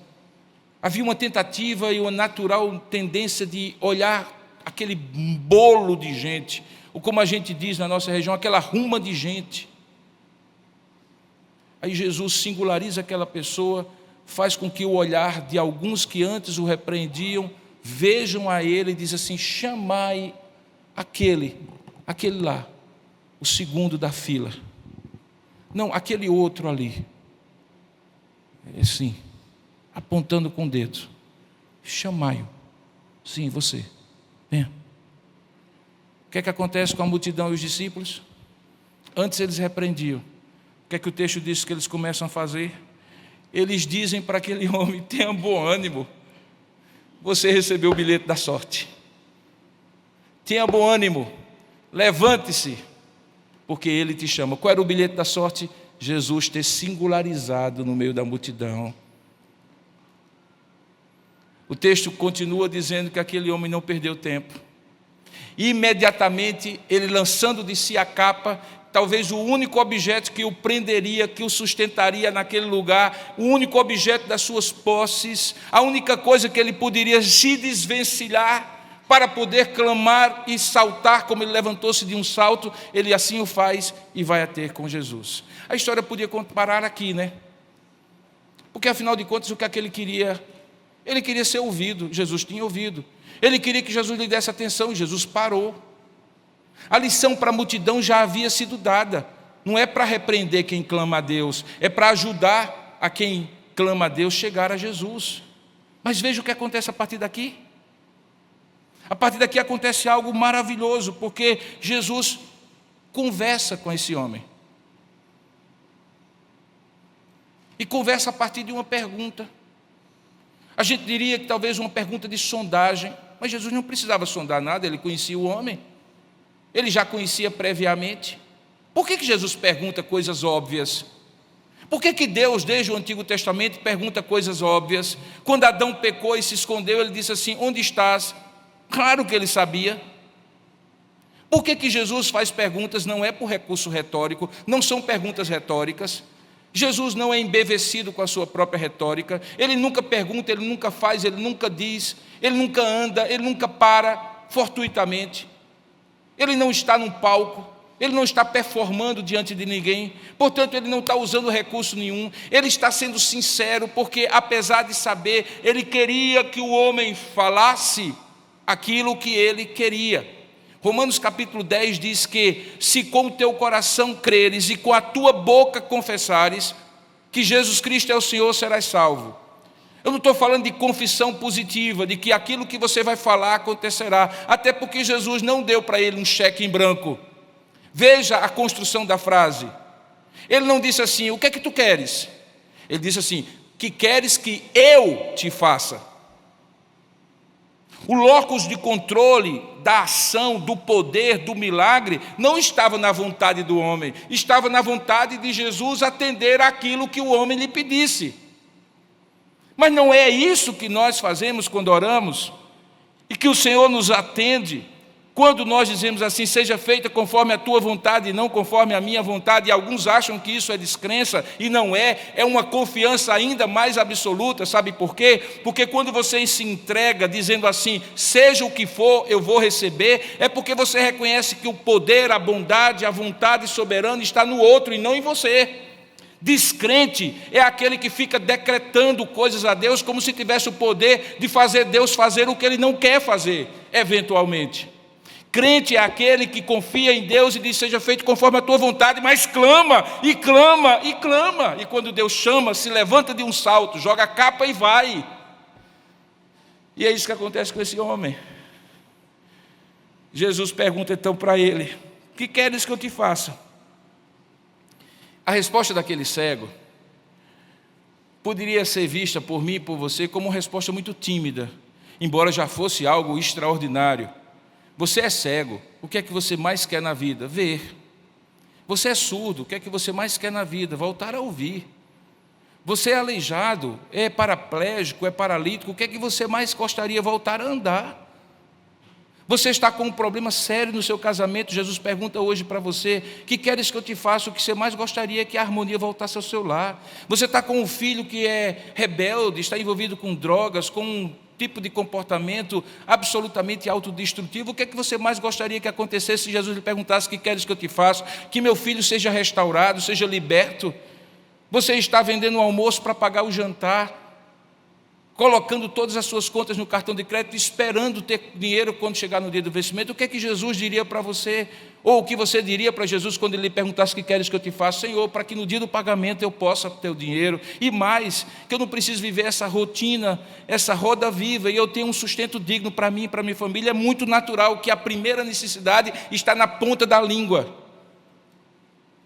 Havia uma tentativa e uma natural tendência de olhar aquele bolo de gente, ou como a gente diz na nossa região, aquela ruma de gente. Aí Jesus singulariza aquela pessoa, faz com que o olhar de alguns que antes o repreendiam, vejam a ele e diz assim: chamai aquele lá, o segundo da fila. Não, aquele outro ali. Assim, apontando com o dedo. Chamai-o. Sim, você. Venha. O que é que acontece com a multidão e os discípulos? Antes eles repreendiam. O que é que o texto diz que eles começam a fazer? Eles dizem para aquele homem: tenha bom ânimo, você recebeu o bilhete da sorte. Tenha bom ânimo, levante-se, porque ele te chama. Qual era o bilhete da sorte? Jesus ter singularizado no meio da multidão. O texto continua dizendo que aquele homem não perdeu tempo. Imediatamente, ele lançando de si a capa, talvez o único objeto que o prenderia, que o sustentaria naquele lugar, o único objeto das suas posses, a única coisa que ele poderia se desvencilhar para poder clamar e saltar, como ele levantou-se de um salto, ele assim o faz e vai a ter com Jesus. A história podia parar aqui, né? Porque afinal de contas, o que é que ele queria? Ele queria ser ouvido, Jesus tinha ouvido. Ele queria que Jesus lhe desse atenção e Jesus parou. A lição para a multidão já havia sido dada. Não é para repreender quem clama a Deus, é para ajudar a quem clama a Deus chegar a Jesus. Mas veja o que acontece a partir daqui. A partir daqui acontece algo maravilhoso, porque Jesus conversa com esse homem. E conversa a partir de uma pergunta. A gente diria que talvez uma pergunta de sondagem, mas Jesus não precisava sondar nada, ele conhecia o homem. Ele já conhecia previamente. Por que Jesus pergunta coisas óbvias? Por que Deus, desde o Antigo Testamento, pergunta coisas óbvias? Quando Adão pecou e se escondeu, ele disse assim: onde estás? Claro que ele sabia. Por que Jesus faz perguntas? Não é por recurso retórico, não são perguntas retóricas. Jesus não é embevecido com a sua própria retórica. Ele nunca pergunta, ele nunca faz, ele nunca diz, ele nunca anda, ele nunca para fortuitamente. Ele não está num palco, ele não está performando diante de ninguém, portanto ele não está usando recurso nenhum. Ele está sendo sincero, porque apesar de saber, ele queria que o homem falasse aquilo que ele queria. Romanos capítulo 10 diz que se com o teu coração creres e com a tua boca confessares que Jesus Cristo é o Senhor, serás salvo. Eu não estou falando de confissão positiva, de que aquilo que você vai falar acontecerá, até porque Jesus não deu para ele um cheque em branco. Veja a construção da frase. Ele não disse assim: o que é que tu queres? Ele disse assim: que queres que eu te faça? O locus de controle da ação, do poder, do milagre, não estava na vontade do homem, estava na vontade de Jesus atender aquilo que o homem lhe pedisse. Mas não é isso que nós fazemos quando oramos, e que o Senhor nos atende, quando nós dizemos assim: seja feita conforme a tua vontade e não conforme a minha vontade. E alguns acham que isso é descrença, e não é, é uma confiança ainda mais absoluta. Sabe por quê? Porque quando você se entrega dizendo assim: seja o que for, eu vou receber, é porque você reconhece que o poder, a bondade, a vontade soberana está no outro e não em você. Descrente é aquele que fica decretando coisas a Deus como se tivesse o poder de fazer Deus fazer o que ele não quer fazer, eventualmente. Crente é aquele que confia em Deus e diz: seja feito conforme a tua vontade, mas clama, e clama, e clama. E quando Deus chama, se levanta de um salto, joga a capa e vai. E é isso que acontece com esse homem. Jesus pergunta então para ele: o que queres que eu te faça? A resposta daquele cego poderia ser vista por mim e por você como uma resposta muito tímida, embora já fosse algo extraordinário. Você é cego, o que é que você mais quer na vida? Ver. Você é surdo, o que é que você mais quer na vida? Voltar a ouvir. Você é aleijado, é paraplégico, é paralítico, o que é que você mais gostaria? Voltar a andar. Você está com um problema sério no seu casamento. Jesus pergunta hoje para você: que queres que eu te faça? O que você mais gostaria é que a harmonia voltasse ao seu lar. Você está com um filho que é rebelde, está envolvido com drogas, com um tipo de comportamento absolutamente autodestrutivo. O que é que você mais gostaria que acontecesse se Jesus lhe perguntasse: que queres que eu te faça? Que meu filho seja restaurado, seja liberto. Você está vendendo um almoço para pagar o jantar, colocando todas as suas contas no cartão de crédito, esperando ter dinheiro quando chegar no dia do vencimento. O que é que Jesus diria para você? Ou o que você diria para Jesus quando ele lhe perguntasse: que queres que eu te faça? Senhor, para que no dia do pagamento eu possa ter o dinheiro, e mais, que eu não preciso viver essa rotina, essa roda viva, e eu tenho um sustento digno para mim e para minha família. É muito natural que a primeira necessidade está na ponta da língua.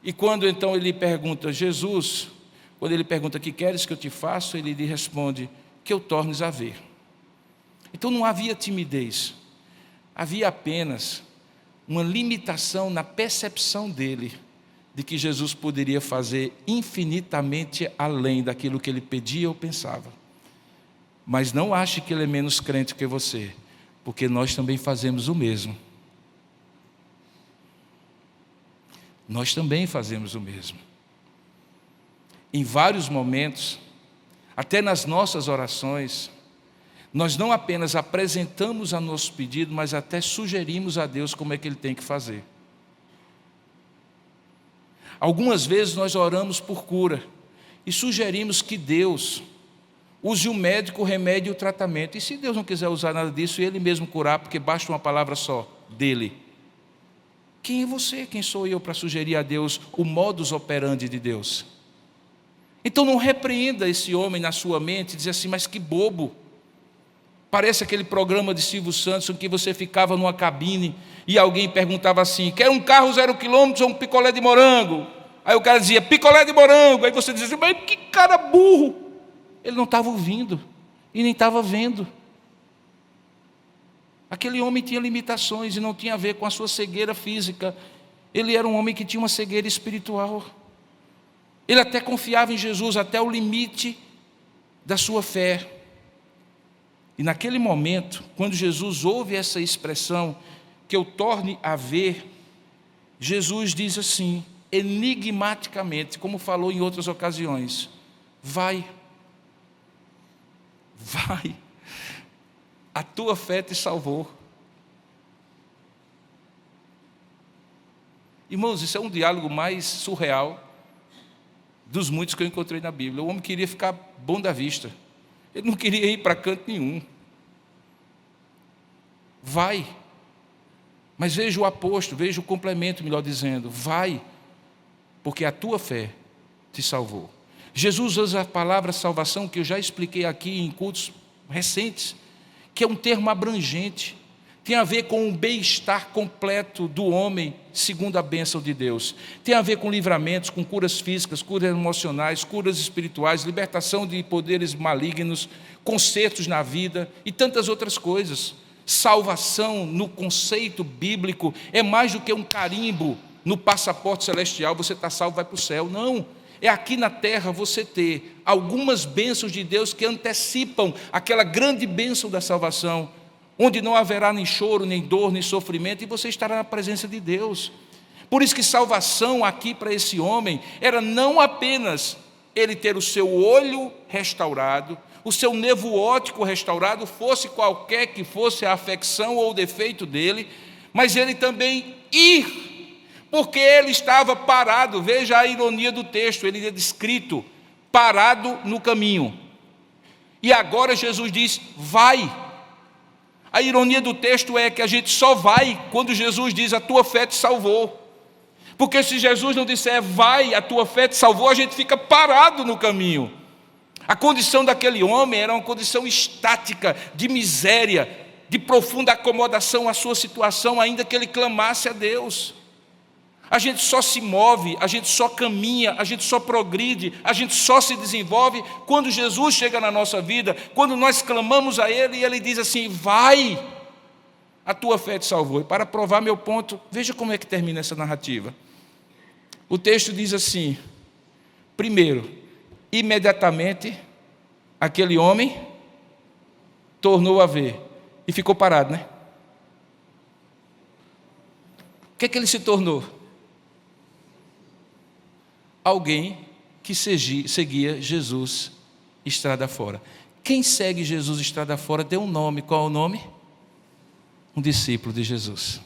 E quando então ele pergunta, Jesus, quando ele pergunta: que queres que eu te faça? Ele lhe responde: que eu tornes a ver. Então não havia timidez, havia apenas uma limitação na percepção dele de que Jesus poderia fazer infinitamente além daquilo que ele pedia ou pensava. Mas não ache que ele é menos crente que você, porque nós também fazemos o mesmo. Nós também fazemos o mesmo. Em vários momentos, até nas nossas orações, nós não apenas apresentamos a nosso pedido, mas até sugerimos a Deus como é que Ele tem que fazer. Algumas vezes nós oramos por cura e sugerimos que Deus use o médico, o remédio e o tratamento. E se Deus não quiser usar nada disso, Ele mesmo curar, porque basta uma palavra só, dEle. Quem é você? Quem sou eu para sugerir a Deus o modus operandi de Deus? Então não repreenda esse homem na sua mente e dizer assim: mas que bobo. Parece aquele programa de Silvio Santos em que você ficava numa cabine e alguém perguntava assim: quer um carro 0 km ou um picolé de morango? Aí o cara dizia: picolé de morango. Aí você dizia assim: mas que cara burro. Ele não estava ouvindo e nem estava vendo. Aquele homem tinha limitações e não tinha a ver com a sua cegueira física. Ele era um homem que tinha uma cegueira espiritual. Ele até confiava em Jesus até o limite da sua fé. E naquele momento, quando Jesus ouve essa expressão, que eu torne a ver, Jesus diz assim, enigmaticamente, como falou em outras ocasiões: vai, a tua fé te salvou. Irmãos, isso é um diálogo mais surreal dos muitos que eu encontrei na Bíblia. O homem queria ficar bom da vista, ele não queria ir para canto nenhum. Vai, mas veja o aposto, veja o complemento, melhor dizendo: vai, porque a tua fé te salvou. Jesus usa a palavra salvação, que eu já expliquei aqui em cultos recentes, que é um termo abrangente, tem a ver com o bem-estar completo do homem, segundo a bênção de Deus. Tem a ver com livramentos, com curas físicas, curas emocionais, curas espirituais, libertação de poderes malignos, consertos na vida e tantas outras coisas. Salvação, no conceito bíblico, é mais do que um carimbo no passaporte celestial: você está salvo, vai para o céu. Não, é aqui na terra você ter algumas bênçãos de Deus que antecipam aquela grande bênção da salvação, onde não haverá nem choro, nem dor, nem sofrimento, e você estará na presença de Deus. Por isso que salvação aqui para esse homem era não apenas ele ter o seu olho restaurado, o seu nervo óptico restaurado, fosse qualquer que fosse a afecção ou o defeito dele, mas ele também ir, porque ele estava parado. Veja a ironia do texto, ele é descrito parado no caminho, e agora Jesus diz: vai. A ironia do texto é que a gente só vai quando Jesus diz: a tua fé te salvou. Porque se Jesus não disser vai, a tua fé te salvou, a gente fica parado no caminho. A condição daquele homem era uma condição estática, de miséria, de profunda acomodação à sua situação, ainda que ele clamasse a Deus. A gente só se move, a gente só caminha, a gente só progride, a gente só se desenvolve quando Jesus chega na nossa vida, quando nós clamamos a Ele e Ele diz assim: vai, a tua fé te salvou. E para provar meu ponto, veja como é que termina essa narrativa. O texto diz assim: primeiro, imediatamente aquele homem tornou a ver e ficou parado, né? O que é que ele se tornou? Alguém que seguia Jesus estrada fora. Quem segue Jesus estrada fora deu um nome. Qual é o nome? Um discípulo de Jesus.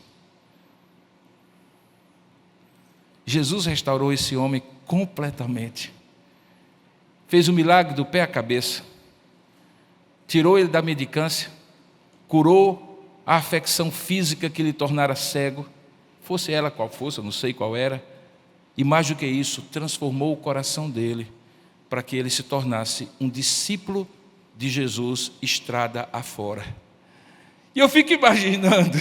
Jesus restaurou esse homem completamente. Fez o milagre do pé à cabeça. Tirou ele da mendicância. Curou a afecção física que lhe tornara cego. Fosse ela qual fosse, eu não sei qual era. E mais do que isso, transformou o coração dele para que ele se tornasse um discípulo de Jesus estrada afora. E eu fico imaginando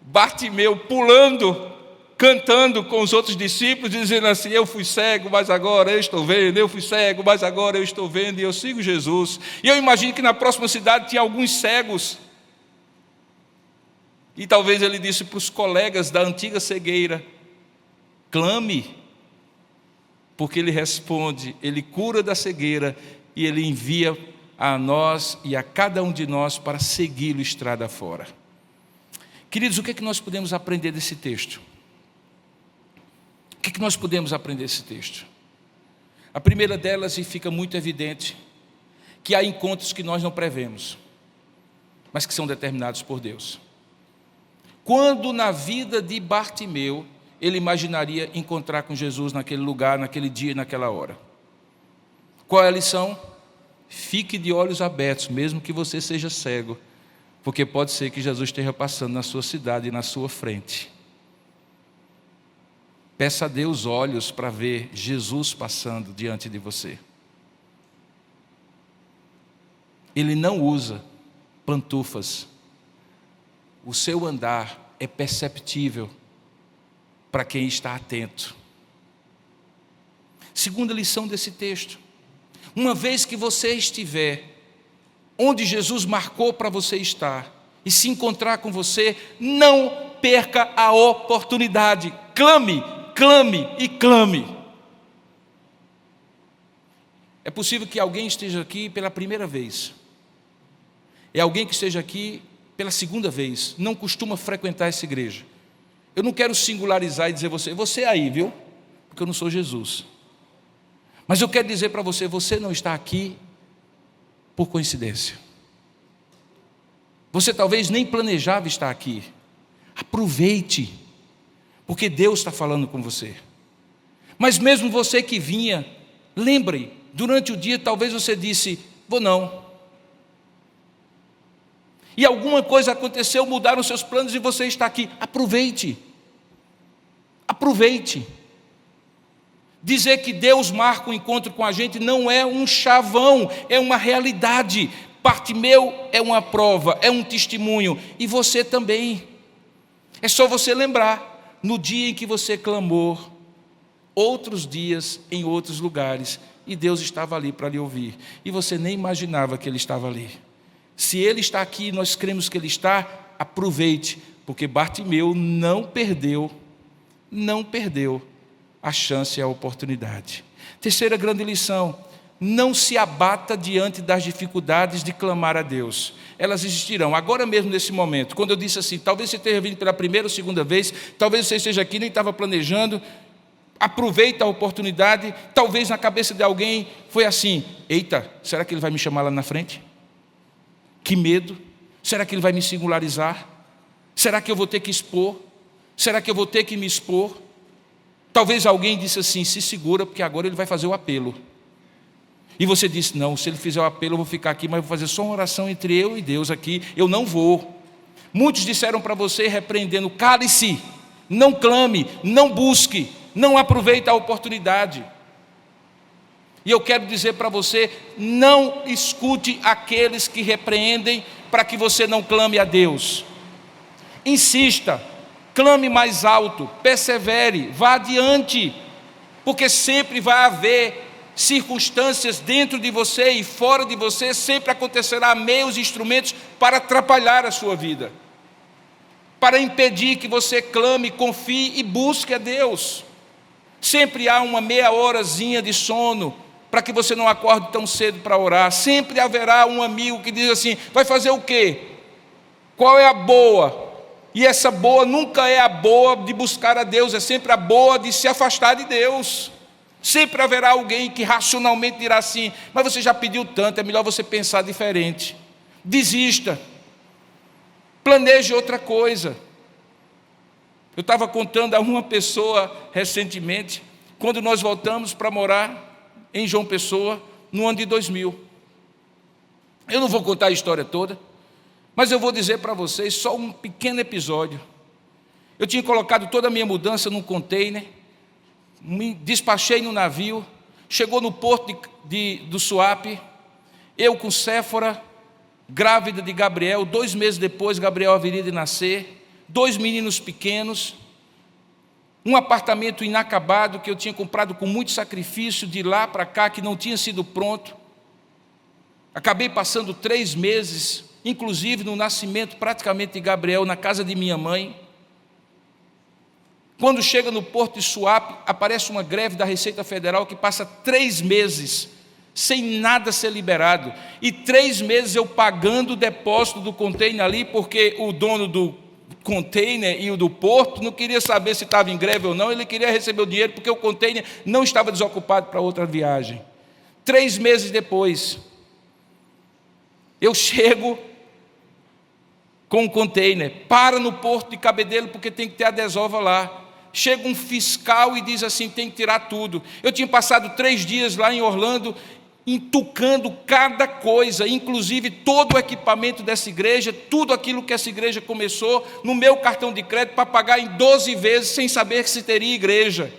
Bartimeu pulando, cantando com os outros discípulos, dizendo assim: eu fui cego, mas agora eu estou vendo, eu fui cego, mas agora eu estou vendo, e eu sigo Jesus. E eu imagino que na próxima cidade tinha alguns cegos. E talvez ele disse para os colegas da antiga cegueira: clame, porque ele responde, ele cura da cegueira e ele envia a nós e a cada um de nós para segui-lo estrada fora. Queridos, o que é que nós podemos aprender desse texto? O que é que nós podemos aprender desse texto? A primeira delas, e fica muito evidente, que há encontros que nós não prevemos, mas que são determinados por Deus. Quando na vida de Bartimeu ele imaginaria encontrar com Jesus naquele lugar, naquele dia e naquela hora? Qual é a lição? Fique de olhos abertos, mesmo que você seja cego, porque pode ser que Jesus esteja passando na sua cidade e na sua frente. Peça a Deus olhos para ver Jesus passando diante de você. Ele não usa pantufas. O seu andar é perceptível para quem está atento. Segunda lição desse texto: uma vez que você estiver onde Jesus marcou para você estar e se encontrar com você, não perca a oportunidade. Clame, clame e clame. É possível que alguém esteja aqui pela primeira vez. É alguém que esteja aqui pela segunda vez, não costuma frequentar essa igreja. Eu não quero singularizar e dizer você aí, viu? Porque eu não sou Jesus. Mas eu quero dizer para você, você não está aqui por coincidência. Você talvez nem planejava estar aqui. Aproveite, porque Deus está falando com você. Mas mesmo você que vinha, lembre, durante o dia talvez você disse: vou não. E alguma coisa aconteceu, mudaram seus planos e você está aqui. Aproveite. Aproveite. Dizer que Deus marca um encontro com a gente não é um chavão, é uma realidade. Bartimeu é uma prova, é um testemunho. E você também. É só você lembrar, no dia em que você clamou, outros dias em outros lugares, e Deus estava ali para lhe ouvir. E você nem imaginava que Ele estava ali. Se Ele está aqui, nós cremos que Ele está, aproveite, porque Bartimeu não perdeu a chance e a oportunidade. Terceira grande lição: não se abata diante das dificuldades de clamar a Deus. Elas existirão, agora mesmo nesse momento. Quando eu disse assim, talvez você tenha vindo pela primeira ou segunda vez, talvez você esteja aqui, nem estava planejando, aproveita a oportunidade. Talvez na cabeça de alguém foi assim: eita, será que ele vai me chamar lá na frente? Que medo, será que ele vai me singularizar? Será que eu vou ter que expor? Será que eu vou ter que me expor? Talvez alguém disse assim: se segura, porque agora ele vai fazer o apelo. E você disse: não, se ele fizer o apelo eu vou ficar aqui, mas vou fazer só uma oração entre eu e Deus aqui, eu não vou. Muitos disseram para você, repreendendo: cale-se, não clame, não busque, não aproveite a oportunidade. E eu quero dizer para você: não escute aqueles que repreendem para que você não clame a Deus. Insista, clame mais alto, persevere, vá adiante, porque sempre vai haver circunstâncias dentro de você e fora de você, sempre acontecerá meios e instrumentos para atrapalhar a sua vida, para impedir que você clame, confie e busque a Deus. Sempre há uma meia horazinha de sono para que você não acorde tão cedo para orar. Sempre haverá um amigo que diz assim: vai fazer o quê? Qual é a boa? E essa boa nunca é a boa de buscar a Deus, é sempre a boa de se afastar de Deus. Sempre haverá alguém que racionalmente dirá assim: mas você já pediu tanto, é melhor você pensar diferente. Desista. Planeje outra coisa. Eu estava contando a uma pessoa recentemente, quando nós voltamos para morar em João Pessoa, no ano de 2000. Eu não vou contar a história toda, mas eu vou dizer para vocês só um pequeno episódio. Eu tinha colocado toda a minha mudança num container, me despachei no navio, chegou no porto do Suape, eu com Séfora, grávida de Gabriel, 2 meses depois Gabriel haveria de nascer, 2 meninos pequenos, um apartamento inacabado que eu tinha comprado com muito sacrifício de lá para cá, que não tinha sido pronto. Acabei passando 3 meses, inclusive no nascimento praticamente de Gabriel, na casa de minha mãe. Quando chega no porto de Suape, aparece uma greve da Receita Federal que passa 3 meses sem nada ser liberado. E 3 meses eu pagando o depósito do container ali, porque o dono do container e o do porto não queria saber se estava em greve ou não, ele queria receber o dinheiro, porque o container não estava desocupado para outra viagem. 3 meses depois, eu chego com um container, para no porto de Cabedelo, porque tem que ter a desova lá. Chega um fiscal e diz assim: tem que tirar tudo. Eu tinha passado 3 dias lá em Orlando, entucando cada coisa, inclusive todo o equipamento dessa igreja, tudo aquilo que essa igreja começou, no meu cartão de crédito, para pagar em 12 vezes, sem saber se teria igreja.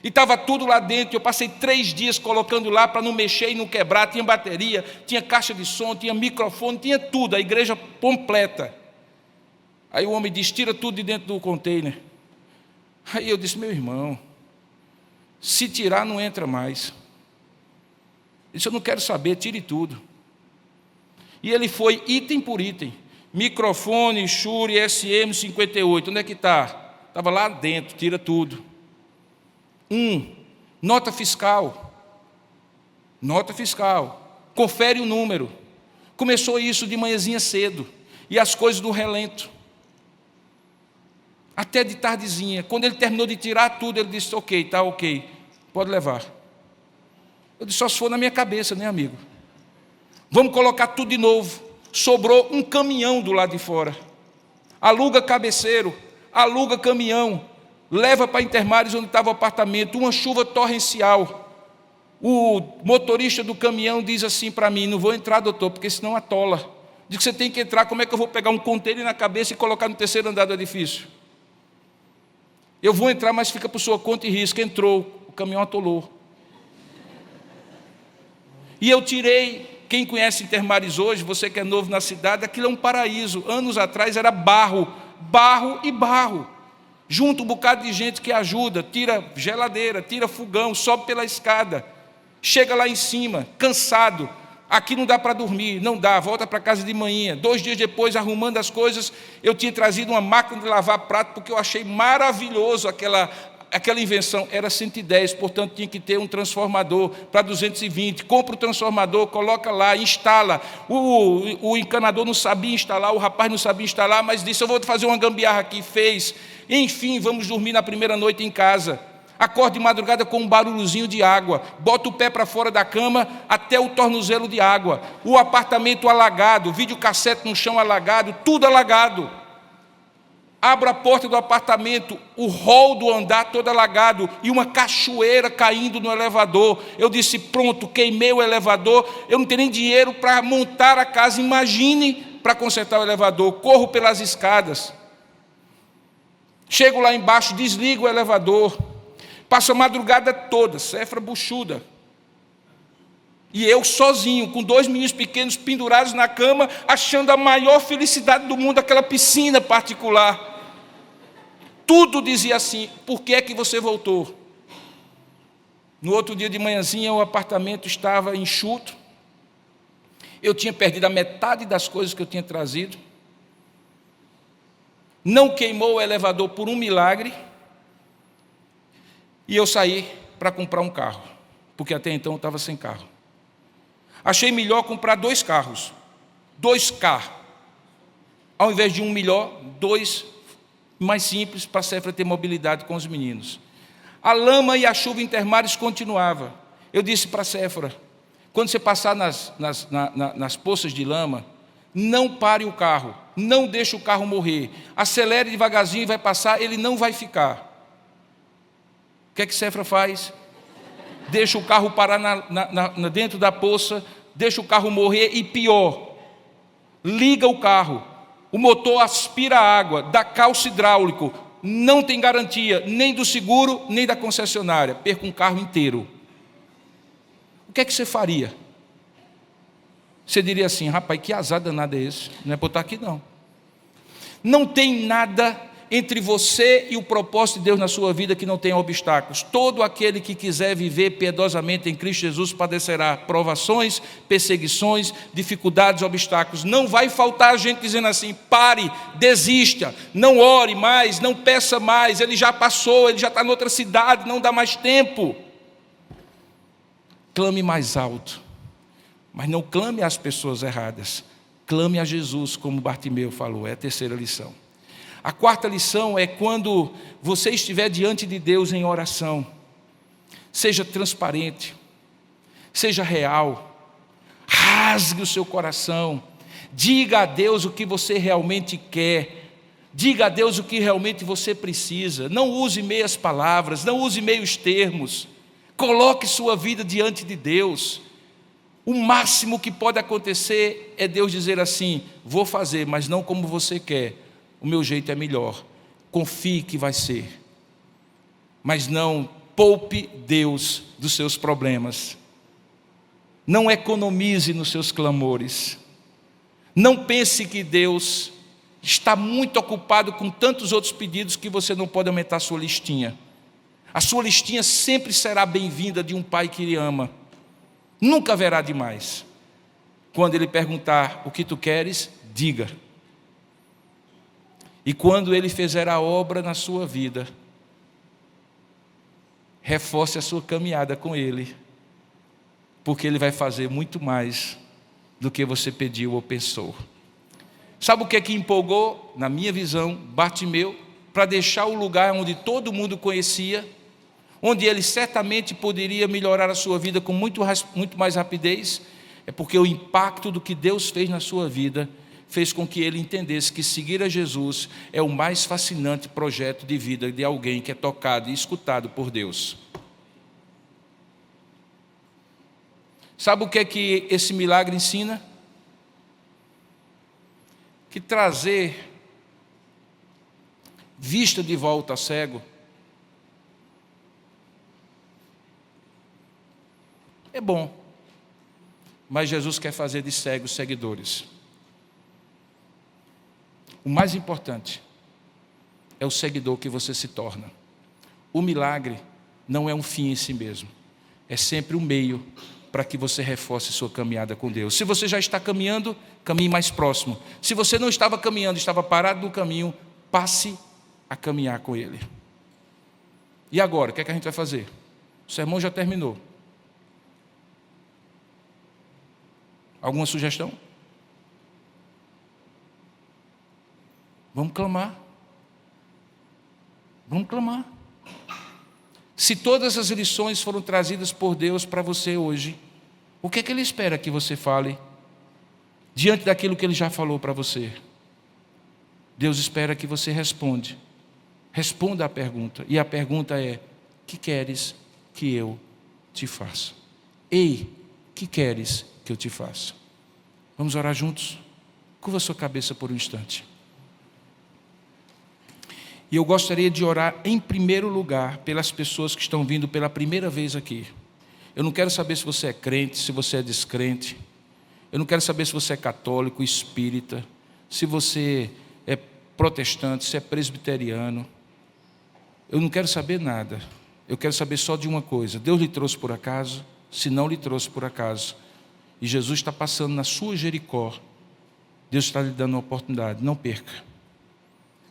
E estava tudo lá dentro. Eu passei 3 dias colocando lá para não mexer e não quebrar. Tinha bateria, tinha caixa de som, tinha microfone, tinha tudo, a igreja completa. Aí o homem diz: tira tudo de dentro do container. Aí eu disse: meu irmão, se tirar não entra mais. Ele disse: eu não quero saber, tire tudo. E ele foi item por item. Microfone, Shure, SM58, onde é que está? Estava lá dentro, tira tudo. Nota fiscal. Nota fiscal. Confere o número. Começou isso de manhãzinha cedo. E as coisas do relento. Até de tardezinha. Quando ele terminou de tirar tudo, ele disse: ok, está ok, pode levar. Eu disse: só se for na minha cabeça, né, amigo? Vamos colocar tudo de novo. Sobrou um caminhão do lado de fora. Aluga cabeceiro, aluga caminhão, leva para Intermares, onde estava o apartamento. Uma chuva torrencial. O motorista do caminhão diz assim para mim: não vou entrar, doutor, porque senão atola. Diz que você tem que entrar. Como é que eu vou pegar um container na cabeça e colocar no 3º andar do edifício? Eu vou entrar, mas fica por sua conta e risco. Entrou, o caminhão atolou. E eu tirei. Quem conhece Intermares hoje, você que é novo na cidade, aquilo é um paraíso. Anos atrás era barro, barro e barro. Junta um bocado de gente que ajuda, tira geladeira, tira fogão, sobe pela escada, chega lá em cima, cansado. Aqui não dá para dormir, não dá, volta para casa de manhã. 2 dias depois, arrumando as coisas, eu tinha trazido uma máquina de lavar prato, porque eu achei maravilhoso aquela invenção. Era 110, portanto tinha que ter um transformador para 220. Compra o transformador, coloca lá, instala. O encanador não sabia instalar, o rapaz não sabia instalar, mas disse: eu vou fazer uma gambiarra aqui. Fez. Enfim, vamos dormir na primeira noite em casa. Acorda de madrugada com um barulhozinho de água, bota o pé para fora da cama até o tornozelo de água, o apartamento alagado, videocassete no chão alagado, tudo alagado. Abro a porta do apartamento, o hall do andar todo alagado e uma cachoeira caindo no elevador. Eu disse: pronto, queimei o elevador, eu não tenho nem dinheiro para montar a casa, imagine para consertar o elevador. Corro pelas escadas, chego lá embaixo, desligo o elevador. Passo a madrugada toda, Séfora buchuda. E eu sozinho, com 2 meninos pequenos pendurados na cama, achando a maior felicidade do mundo, aquela piscina particular. Tudo dizia assim: por que é que você voltou? No outro dia de manhãzinha, o apartamento estava enxuto. Eu tinha perdido a metade das coisas que eu tinha trazido. Não queimou o elevador por um milagre. E eu saí para comprar um carro, porque até então eu estava sem carro. Achei melhor comprar 2 carros, 2 carros. Ao invés de um melhor, 2 mais simples para Séfora ter mobilidade com os meninos. A lama e a chuva intermares continuava. Eu disse para Séfora, quando você passar nas poças de lama, não pare o carro, não deixe o carro morrer, acelere devagarzinho e vai passar, ele não vai ficar. O que é que Séfora faz? Deixa o carro parar dentro da poça, deixa o carro morrer e pior, liga o carro, o motor aspira a água, dá calço hidráulico, não tem garantia nem do seguro, nem da concessionária, perca um carro inteiro. O que é que você faria? Você diria assim, rapaz, que azar danado é esse? Não é para eu estar aqui não. Não tem nada entre você e o propósito de Deus na sua vida que não tenha obstáculos. Todo aquele que quiser viver piedosamente em Cristo Jesus padecerá provações, perseguições, dificuldades, obstáculos. Não vai faltar gente dizendo assim, pare, desista, não ore mais, não peça mais, ele já passou, ele já está em outra cidade, não dá mais tempo. Clame mais alto, mas não clame às pessoas erradas, clame a Jesus, como Bartimeu falou, é a terceira lição. A quarta lição é quando você estiver diante de Deus em oração, seja transparente, seja real, rasgue o seu coração, diga a Deus o que você realmente quer, diga a Deus o que realmente você precisa, não use meias palavras, não use meios termos, coloque sua vida diante de Deus. O máximo que pode acontecer é Deus dizer assim, vou fazer, mas não como você quer, o meu jeito é melhor, confie que vai ser, mas não poupe Deus dos seus problemas, não economize nos seus clamores, não pense que Deus está muito ocupado com tantos outros pedidos que você não pode aumentar a sua listinha. A sua listinha sempre será bem-vinda de um pai que lhe ama, nunca haverá demais. Quando ele perguntar o que tu queres, diga. E quando ele fizer a obra na sua vida, reforce a sua caminhada com ele, porque ele vai fazer muito mais do que você pediu ou pensou. Sabe o que é que empolgou, na minha visão, Bartimeu, para deixar o lugar onde todo mundo conhecia, onde ele certamente poderia melhorar a sua vida com muito mais rapidez? É porque o impacto do que Deus fez na sua vida fez com que ele entendesse que seguir a Jesus é o mais fascinante projeto de vida de alguém que é tocado e escutado por Deus. Sabe o que é que esse milagre ensina? Que trazer vista de volta a cego é bom, mas Jesus quer fazer de cegos seguidores. O mais importante é o seguidor que você se torna. O milagre não é um fim em si mesmo, é sempre um meio para que você reforce sua caminhada com Deus. Se você já está caminhando, caminhe mais próximo. Se você não estava caminhando, estava parado no caminho, passe a caminhar com Ele. E agora, o que é que a gente vai fazer? O sermão já terminou. Alguma sugestão? Vamos clamar. Vamos clamar. Se todas as lições foram trazidas por Deus para você hoje, o que é que Ele espera que você fale diante daquilo que Ele já falou para você? Deus espera que você responda à pergunta. E a pergunta é: que queres que eu te faça? Ei, que queres que eu te faça? Vamos orar juntos? Curva sua cabeça por um instante. E eu gostaria de orar em primeiro lugar pelas pessoas que estão vindo pela primeira vez aqui. Eu não quero saber se você é crente, se você é descrente. Eu não quero saber se você é católico, espírita, se você é protestante, se é presbiteriano. Eu não quero saber nada. Eu quero saber só de uma coisa: Deus lhe trouxe por acaso? Se não lhe trouxe por acaso, e Jesus está passando na sua Jericó, Deus está lhe dando uma oportunidade, não perca.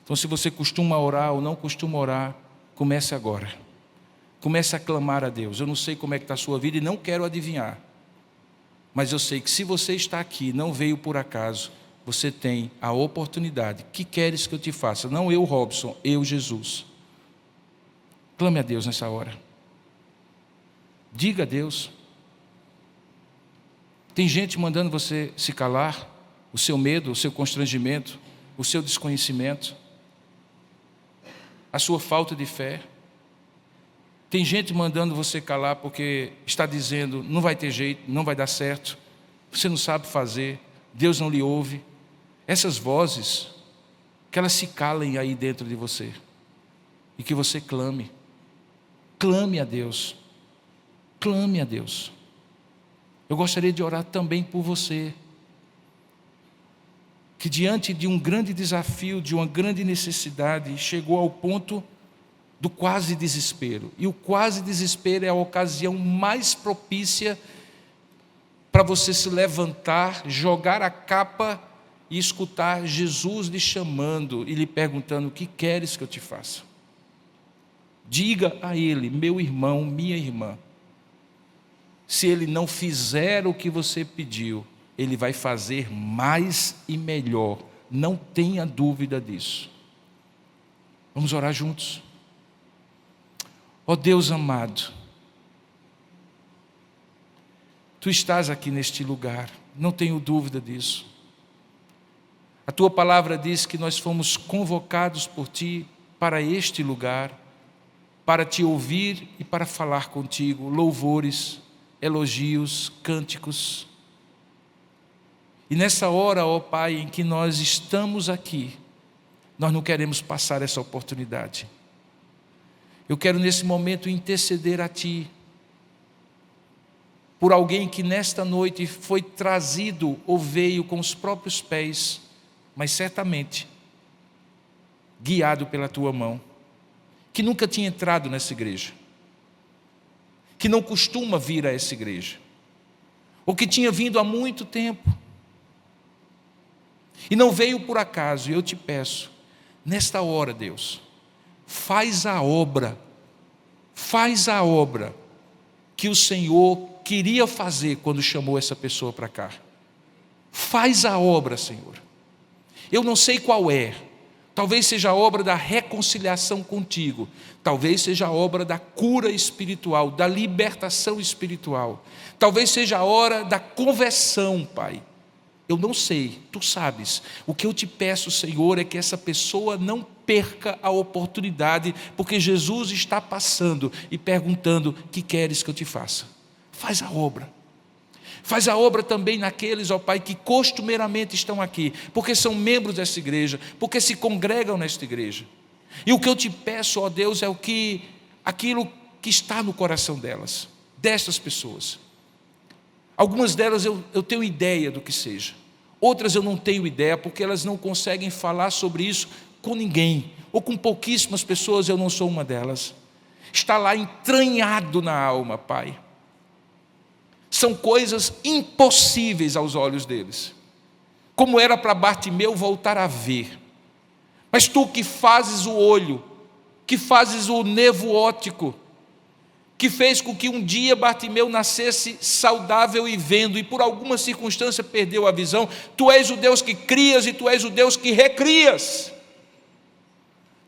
Então, se você costuma orar ou não costuma orar, comece agora. Comece a clamar a Deus. Eu não sei como é que está a sua vida e não quero adivinhar. Mas eu sei que se você está aqui, não veio por acaso, você tem a oportunidade. Que queres que eu te faça? Não eu, Robson, eu, Jesus. Clame a Deus nessa hora. Diga a Deus. Tem gente mandando você se calar, o seu medo, o seu constrangimento, o seu desconhecimento, a sua falta de fé. Tem gente mandando você calar porque está dizendo, não vai ter jeito, não vai dar certo, você não sabe fazer, Deus não lhe ouve. Essas vozes, que elas se calem aí dentro de você e que você clame. Clame a Deus. Clame a Deus. Eu gostaria de orar também por você, que diante de um grande desafio, de uma grande necessidade, chegou ao ponto do quase desespero. E o quase desespero é a ocasião mais propícia para você se levantar, jogar a capa e escutar Jesus lhe chamando e lhe perguntando: o que queres que eu te faça? Diga a ele, meu irmão, minha irmã, se ele não fizer o que você pediu, ele vai fazer mais e melhor, não tenha dúvida disso. Vamos orar juntos. Ó Deus amado, Tu estás aqui neste lugar, não tenho dúvida disso. A Tua palavra diz que nós fomos convocados por Ti para este lugar, para Te ouvir e para falar contigo, louvores, elogios, cânticos. E nessa hora, ó Pai, em que nós estamos aqui, nós não queremos passar essa oportunidade. Eu quero nesse momento interceder a Ti, por alguém que nesta noite foi trazido ou veio com os próprios pés, mas certamente guiado pela Tua mão, que nunca tinha entrado nessa igreja, que não costuma vir a essa igreja, ou que tinha vindo há muito tempo, e não veio por acaso. E eu te peço, nesta hora, Deus, faz a obra que o Senhor queria fazer quando chamou essa pessoa para cá. Faz a obra, Senhor. Eu não sei qual é, talvez seja a obra da reconciliação contigo, talvez seja a obra da cura espiritual, da libertação espiritual, talvez seja a hora da conversão, Pai. Eu não sei, Tu sabes. O que eu te peço, Senhor, é que essa pessoa não perca a oportunidade, porque Jesus está passando e perguntando: o que queres que eu te faça? Faz a obra. Faz a obra também naqueles, ó Pai, que costumeiramente estão aqui, porque são membros dessa igreja, porque se congregam nesta igreja. E o que eu te peço, ó Deus, é aquilo que está no coração delas, destas pessoas. Algumas delas eu tenho ideia do que seja, outras eu não tenho ideia, porque elas não conseguem falar sobre isso com ninguém, ou com pouquíssimas pessoas. Eu não sou uma delas. Está lá entranhado na alma, Pai. São coisas impossíveis aos olhos deles, como era para Bartimeu voltar a ver. Mas Tu que fazes o olho, que fazes o nervo óptico, que fez com que um dia Bartimeu nascesse saudável e vendo, e por alguma circunstância perdeu a visão, Tu és o Deus que crias e Tu és o Deus que recrias.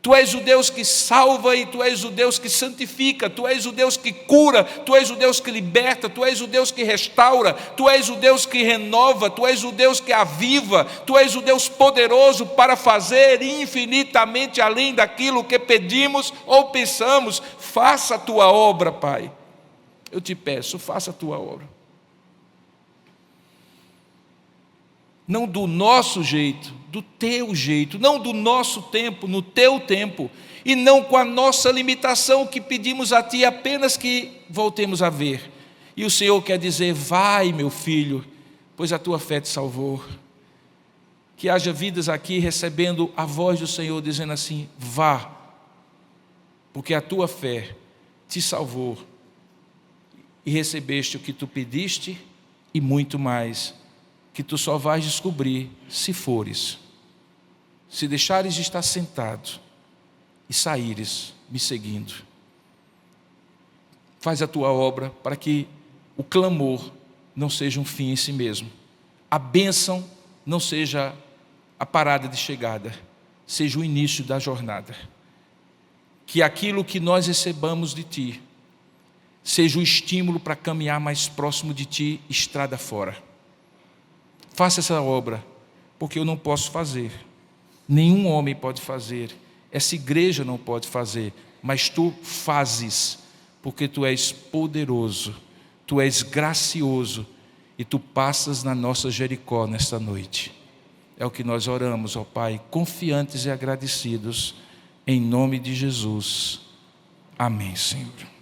Tu és o Deus que salva e Tu és o Deus que santifica, Tu és o Deus que cura, Tu és o Deus que liberta, Tu és o Deus que restaura, Tu és o Deus que renova, Tu és o Deus que aviva, Tu és o Deus poderoso para fazer infinitamente além daquilo que pedimos ou pensamos. Faça a Tua obra, Pai. Eu te peço, faça a Tua obra. Não do nosso jeito, do Teu jeito, não do nosso tempo, no Teu tempo, e não com a nossa limitação, que pedimos a Ti apenas que voltemos a ver. E o Senhor quer dizer: vai, meu filho, pois a tua fé te salvou. Que haja vidas aqui recebendo a voz do Senhor dizendo assim: vá, porque a tua fé te salvou e recebeste o que tu pediste e muito mais, que tu só vais descobrir se fores, se deixares de estar sentado e saíres me seguindo. Faz a tua obra para que o clamor não seja um fim em si mesmo, a bênção não seja a parada de chegada, seja o início da jornada. Que aquilo que nós recebamos de Ti seja o estímulo para caminhar mais próximo de Ti, estrada fora. Faça essa obra, porque eu não posso fazer, nenhum homem pode fazer, essa igreja não pode fazer, mas Tu fazes, porque Tu és poderoso, Tu és gracioso, e Tu passas na nossa Jericó nesta noite. É o que nós oramos, ó Pai, confiantes e agradecidos, em nome de Jesus. Amém, Senhor.